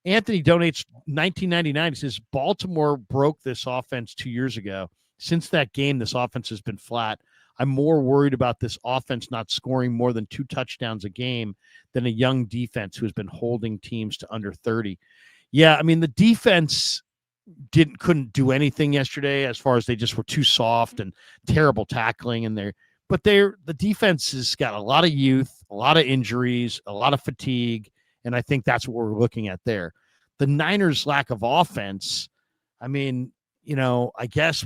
Anthony donates $19.99. He says Baltimore broke this offense 2 years ago. Since that game, this offense has been flat. I'm more worried about this offense not scoring more than 2 touchdowns a game than a young defense who has been holding teams to under 30. Yeah, I mean, the defense couldn't do anything yesterday as far as they just were too soft and terrible tackling. But the defense has got a lot of youth, a lot of injuries, a lot of fatigue. And I think that's what we're looking at there. The Niners' lack of offense, I mean, I guess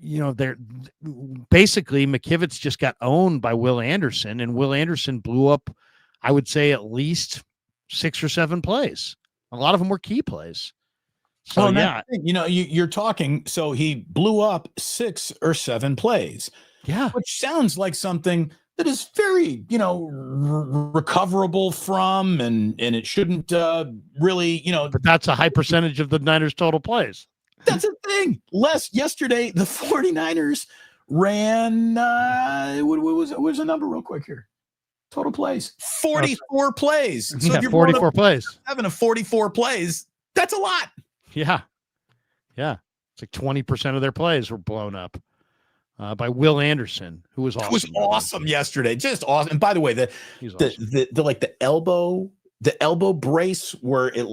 they're basically McKivitz just got owned by Will Anderson, and Will Anderson blew up, I would say, at least 6 or 7 plays. A lot of them were key plays. So, yeah. You're talking, so he blew up 6 or 7 plays. Yeah. Which sounds like something that is very, recoverable from, and it shouldn't really, But that's a high percentage of the Niners' total plays. That's the thing. Yesterday, the 49ers ran, what was the number real quick here? Total plays. 44 plays. So if you're 44 plays. 7 of 44 plays, that's a lot. Yeah. Yeah. It's like 20% of their plays were blown up. By Will Anderson, who was awesome. It was awesome yesterday, just awesome. And by the way, the elbow brace where it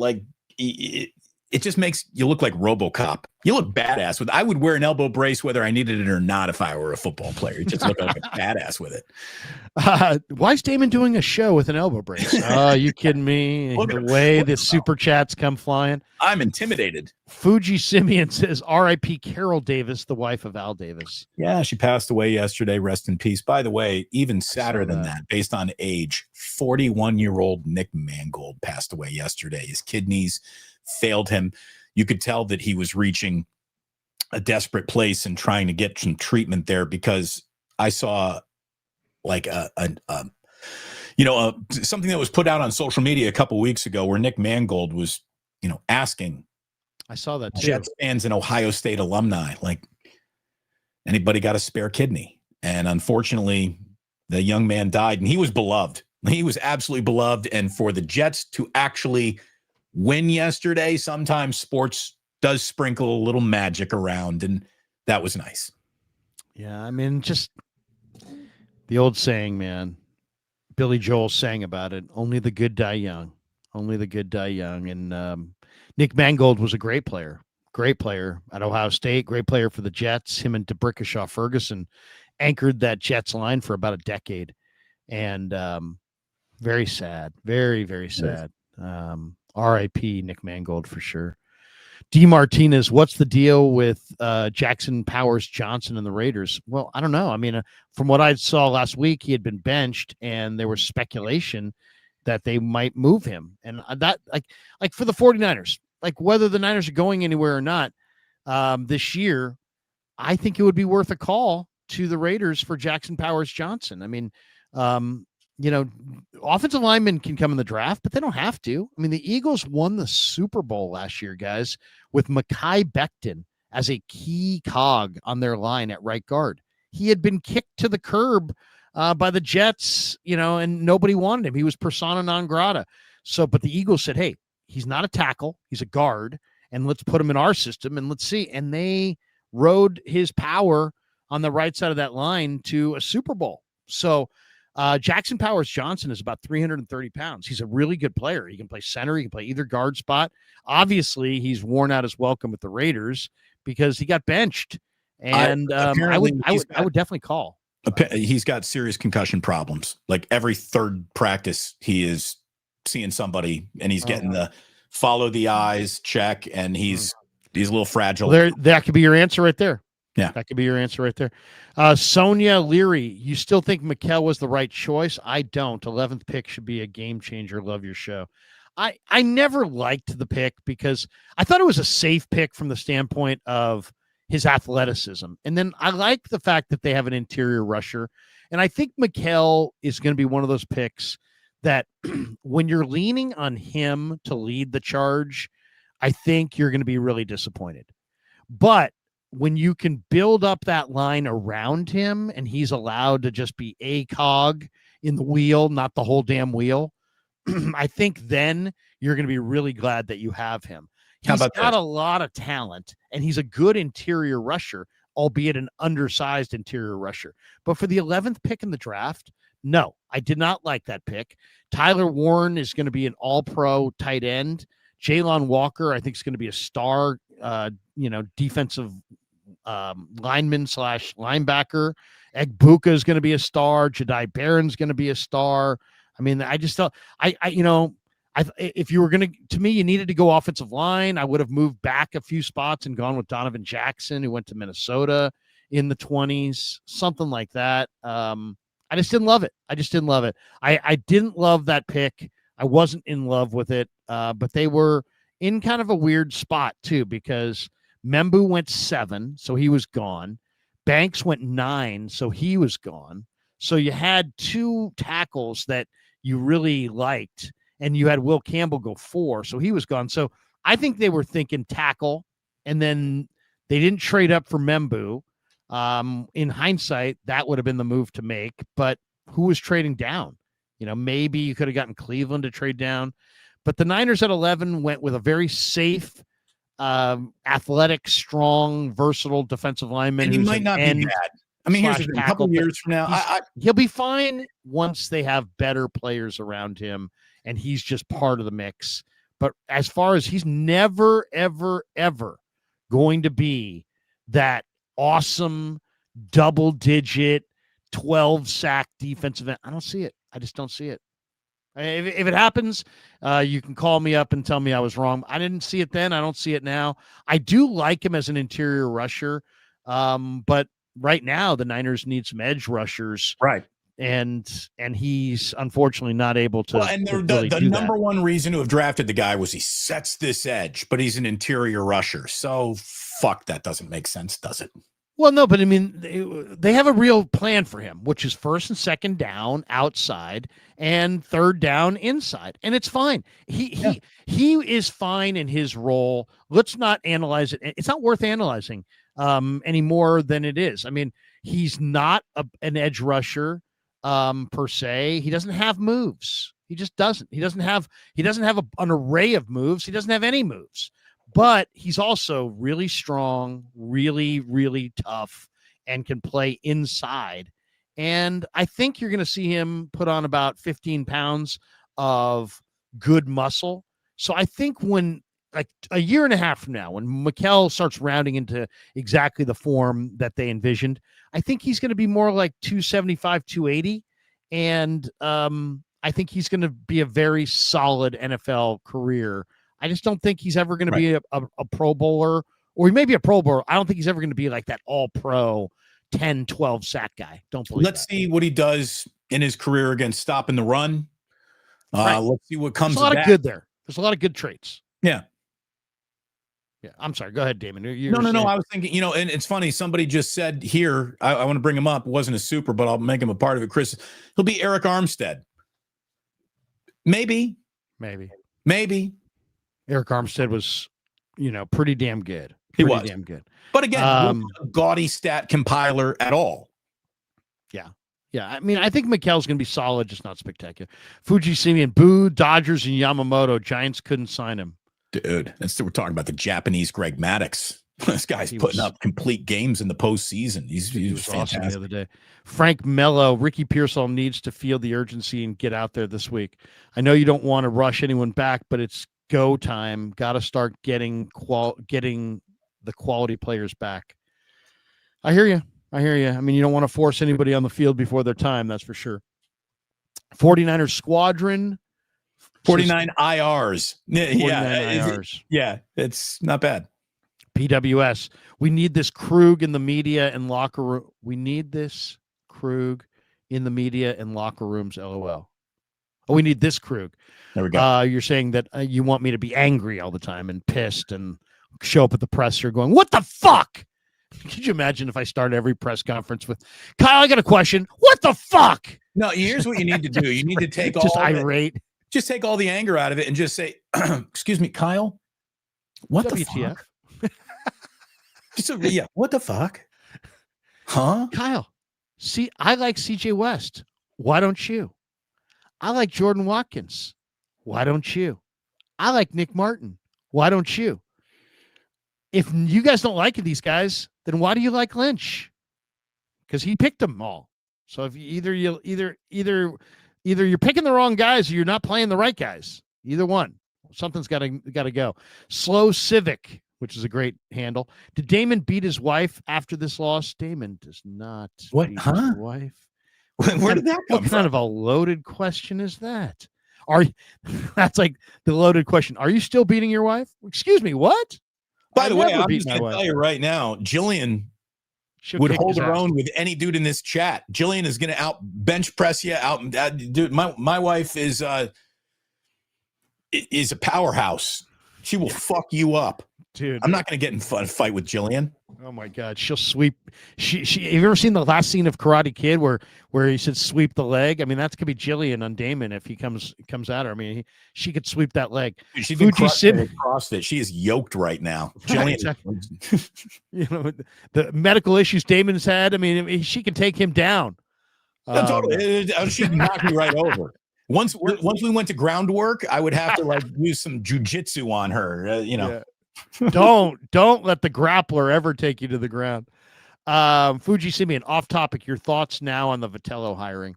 it just makes you look like RoboCop. You look badass with. I would wear an elbow brace whether I needed it or not if I were a football player. You just look like a badass with it. Why is Damon doing a show with an elbow brace? Oh, you kidding me? The way the super chats come flying. I'm intimidated. Fuji Simeon says, R.I.P. Carol Davis, the wife of Al Davis. Yeah, she passed away yesterday. Rest in peace. By the way, even sadder than that, based on age, 41-year-old Nick Mangold passed away yesterday. His kidneys failed him. You could tell that he was reaching a desperate place and trying to get some treatment there, because I saw like something that was put out on social media a couple weeks ago where Nick Mangold was, asking. I saw that too. Jets fans and Ohio State alumni, like, anybody got a spare kidney? And unfortunately, the young man died, and he was beloved. He was absolutely beloved. And for the Jets to actually win yesterday, sometimes sports does sprinkle a little magic around, and that was nice. Yeah, I mean, just the old saying, man. Billy Joel sang about it. Only the good die young. Only the good die young. And Nick Mangold was a great player at Ohio State, great player for the Jets. Him and DeBrickashaw Ferguson anchored that Jets line for about a decade. And very sad, very, very sad. R.I.P. Nick Mangold for sure. D. Martinez, what's the deal with Jackson Powers Johnson and the Raiders? Well, I don't know. I mean, from what I saw last week, he had been benched, and there was speculation that they might move him. And that, like for the 49ers, like whether the Niners are going anywhere or not this year, I think it would be worth a call to the Raiders for Jackson Powers Johnson. I mean, offensive linemen can come in the draft, but they don't have to. I mean, the Eagles won the Super Bowl last year, guys, with Mekhi Becton as a key cog on their line at right guard. He had been kicked to the curb by the Jets, and nobody wanted him. He was persona non grata. So, but the Eagles said, hey, he's not a tackle, he's a guard, and let's put him in our system and let's see. And they rode his power on the right side of that line to a Super Bowl. So, Jackson Powers Johnson is about 330 pounds. He's a really good player. He can play center. He can play either guard spot. Obviously, he's worn out his welcome with the Raiders because he got benched. And I would definitely call. He's got serious concussion problems. Like every third practice, he is seeing somebody, and he's getting the follow the eyes check, and he's a little fragile. Well, that could be your answer right there. Yeah, that could be your answer right there. Sonia Leary, you still think Mikel was the right choice? I don't. 11th pick should be a game changer. Love your show. I never liked the pick because I thought it was a safe pick from the standpoint of his athleticism. And then I like the fact that they have an interior rusher. And I think Mikel is going to be one of those picks that when you're leaning on him to lead the charge, I think you're going to be really disappointed. But when you can build up that line around him and he's allowed to just be a cog in the wheel, not the whole damn wheel, I think then you're going to be really glad that you have him. He's got a lot of talent, and he's a good interior rusher, albeit an undersized interior rusher. But for the 11th pick in the draft, no, I did not like that pick. Tyler Warren is going to be an all-pro tight end. Jalen Walker, I think, is going to be a star, defensive lineman / linebacker. Egbuka is going to be a star. Jedi Barron's going to be a star. I mean, I just thought if you were going to me, you needed to go offensive line. I would have moved back a few spots and gone with Donovan Jackson, who went to Minnesota in the 20s, something like that. I just didn't love it. I didn't love that pick. I wasn't in love with it, but they were in kind of a weird spot too, because Membu went 7, so he was gone. Banks went 9, so he was gone. So you had 2 tackles that you really liked, and you had Will Campbell go 4, so he was gone. So I think they were thinking tackle, and then they didn't trade up for Membu. In hindsight, that would have been the move to make, but who was trading down? Maybe you could have gotten Cleveland to trade down, but the Niners at 11 went with a very safe, athletic, strong, versatile defensive lineman. And he might not be bad. I mean, here's a couple years from now, he'll be fine once they have better players around him, and he's just part of the mix. But as far as he's never, ever, ever going to be that awesome double-digit 12-sack defensive end. I don't see it. I just don't see it. If it happens, you can call me up and tell me I was wrong. I didn't see it then. I don't see it now. I do like him as an interior rusher, but right now the Niners need some edge rushers, Right. and he's unfortunately not able to. Well, and the number one reason to have drafted the guy was he sets this edge, but he's an interior rusher. So fuck, that doesn't make sense, does it? Well, no, but I mean, they have a real plan for him, which is first and second down outside and third down inside, and it's fine. He is fine in his role. Let's not analyze it. It's not worth analyzing any more than it is. I mean, he's not an edge rusher per se. He doesn't have moves. He just doesn't. He doesn't have an array of moves. He doesn't have any moves. But he's also really strong, really, really tough, and can play inside. And I think you're going to see him put on about 15 pounds of good muscle. So I think when, like a year and a half from now, when Mikel starts rounding into exactly the form that they envisioned, I think he's going to be more like 275, 280. And I think he's going to be a very solid NFL career. I just don't think he's ever going to be a Pro Bowler, or he may be a Pro Bowler. I don't think he's ever going to be like that all-pro 10, 12 sack guy. Don't believe Let's see what he does in his career against stopping the run. Let's see what comes. There's a lot of good there. There's a lot of good traits. Yeah. Yeah. I'm sorry. Go ahead, Damon. No. I was thinking, and it's funny. Somebody just said here, I want to bring him up. It wasn't a super, but I'll make him a part of it. Chris, he'll be Eric Armstead. Maybe. Eric Armstead was, pretty damn good. He was damn good. But again, wasn't a gaudy stat compiler at all. Yeah. Yeah. I mean, I think Mikel's going to be solid, just not spectacular. Fuji Simeon, boo, Dodgers and Yamamoto. Giants couldn't sign him. Dude, we're talking about the Japanese Greg Maddux. This guy's putting up complete games in the postseason. He was fantastic. Awesome the other day. Frank Mello, Ricky Pearsall needs to feel the urgency and get out there this week. I know you don't want to rush anyone back, but it's go time. Got to start getting the quality players back. I hear you. I mean, you don't want to force anybody on the field before their time. That's for sure. 49ers squadron. 49 IRs. 49 IRs. Yeah, it's not bad. PWS. We need this Krug in the media and locker room. We need this Krug in the media and locker rooms. LOL. Oh, we need this Krug. There we go. You're saying that you want me to be angry all the time and pissed and show up at the presser going, what the fuck? Could you imagine if I started every press conference with, Kyle, I got a question. What the fuck? No, here's what you need to do. You need to take just irate. Just take all the anger out of it and just say, excuse me, Kyle, what the fuck? What the fuck? Huh? Kyle, see, I like CJ West. Why don't you? I like Jordan Watkins. Why don't you? I like Nick Martin. Why don't you? If you guys don't like these guys, then why do you like Lynch? Because he picked them all. So if either you're picking the wrong guys or you're not playing the right guys. Either one. Something's got to go. Slow Civic, which is a great handle. Did Damon beat his wife after this loss? Damon does not beat his wife. Where did that come from? What kind of a loaded question is that? That's like the loaded question. Are you still beating your wife? Excuse me, what? By the way, I'm just going to tell you right now, Jillian would hold her own with any dude in this chat. Jillian is going to out bench press you out. Dude, my wife is a powerhouse. She will fuck you up. Dude, I'm not going to get in a fight with Jillian. Oh my God, she'll sweep. She. Have you ever seen the last scene of Karate Kid where he said sweep the leg? I mean, that could be Jillian on Damon if he comes at her. I mean, she could sweep that leg. Dude, she did CrossFit. She is yoked right now. Jillian, the medical issues Damon's had. I mean, she can take him down. Totally. She can knock me right over. Once we went to groundwork, I would have to use some jujitsu on her. Yeah. Don't let the grappler ever take you to the ground. Fuji Simeon, off topic. Your thoughts now on the Vitello hiring?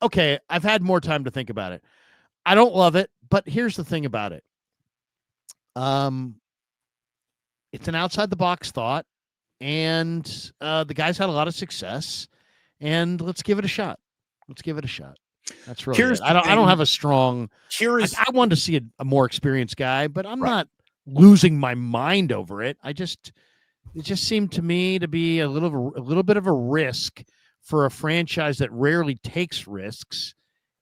Okay, I've had more time to think about it. I don't love it, but here's the thing about it. It's an outside the box thought, and the guy's had a lot of success, and let's give it a shot. Let's give it a shot. That's really Here's it. the I don't thing. have a strong. Here is I wanted to see a more experienced guy, but I'm Right. not losing my mind over it. It just seemed to me to be a little bit of a risk for a franchise that rarely takes risks,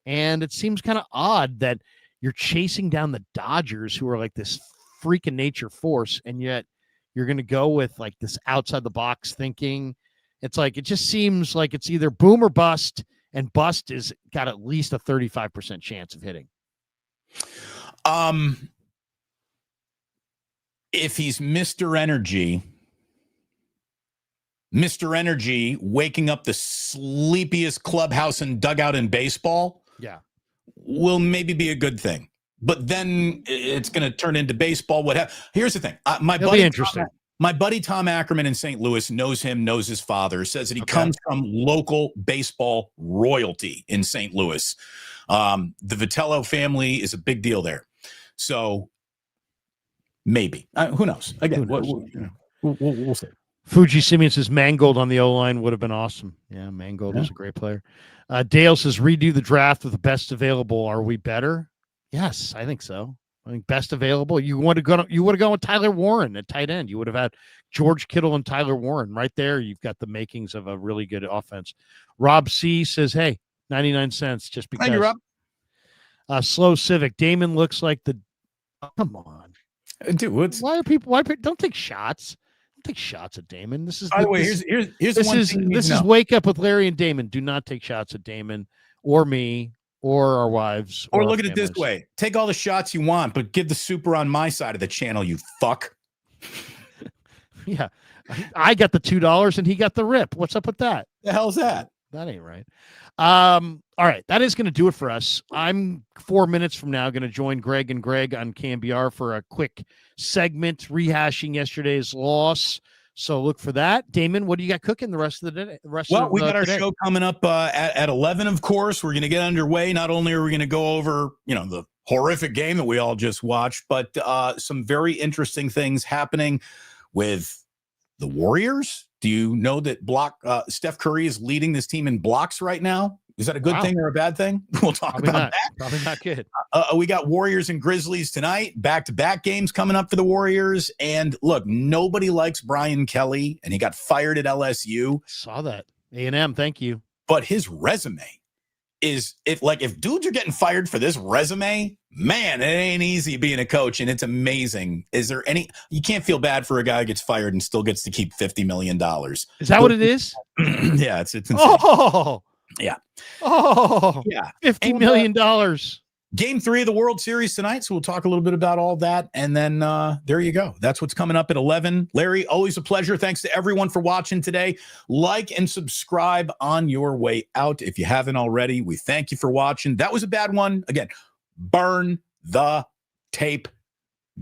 and it seems kind of odd that you're chasing down the Dodgers, who are like this freak of nature force, and yet you're going to go with like this outside the box thinking. It's like, it just seems like it's either boom or bust, and bust is got at least a 35% chance of hitting. If he's Mr. Energy waking up the sleepiest clubhouse and dugout in baseball, yeah, will maybe be a good thing. But then it's going to turn into baseball. Here's the thing. My buddy Tom Ackerman in St. Louis knows him, knows his father, says that he comes from local baseball royalty in St. Louis. The Vitello family is a big deal there. So maybe. Who knows? Again, we'll see. Fuji Simeon says Mangold on the O-line would have been awesome. Yeah, Mangold is a great player. Dale says redo the draft with the best available. Are we better? Yes, I think so. I think best available. You would have gone with Tyler Warren at tight end. You would have had George Kittle and Tyler Warren right there. You've got the makings of a really good offense. Rob C says, "Hey, 99 cents just because." Thank you, Rob. Slow Civic. Damon looks like the. Oh, come on, dude. Why don't take shots? Don't take shots at Damon. This is. By the way, here's this is Wake Up with Larry and Damon. Do not take shots at Damon or me, or our wives, or look at it this way: take all the shots you want, but give the super on my side of the channel, you fuck. Yeah, I got the $2 and he got the rip. What's up with that? The hell's that? That ain't right. All right, that is going to do it for us. I'm 4 minutes from now going to join Greg and Greg on KMBR for a quick segment rehashing yesterday's loss. So look for that. Damon, what do you got cooking the rest of the day? We got our show coming up at 11, of course. We're going to get underway. Not only are we going to go over, the horrific game that we all just watched, but some very interesting things happening with the Warriors. Do you know that Steph Curry is leading this team in blocks right now? Is that a good thing or a bad thing? We'll talk about that. Probably not good. We got Warriors and Grizzlies tonight. Back-to-back games coming up for the Warriors. And look, nobody likes Brian Kelly, and he got fired at LSU. Saw that. A&M, thank you. But his resume is, if dudes are getting fired for this resume, man, it ain't easy being a coach, and it's amazing. You can't feel bad for a guy who gets fired and still gets to keep $50 million. Is that what it is? Yeah, it's insane. Oh, yeah. Oh, yeah. $50 million. Game 3 of the World Series tonight. So we'll talk a little bit about all that. And then there you go. That's what's coming up at 11. Larry, always a pleasure. Thanks to everyone for watching today. Like and subscribe on your way out if you haven't already. We thank you for watching. That was a bad one. Again, burn the tape.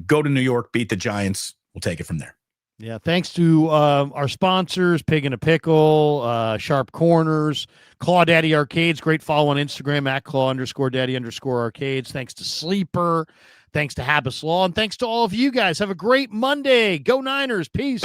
Go to New York, beat the Giants. We'll take it from there. Yeah, thanks to our sponsors, Pig and a Pickle, Sharp Corners, Claw Daddy Arcades. Great follow on Instagram at Claw_Daddy_Arcades. Thanks to Sleeper. Thanks to Habas Law. And thanks to all of you guys. Have a great Monday. Go Niners. Peace.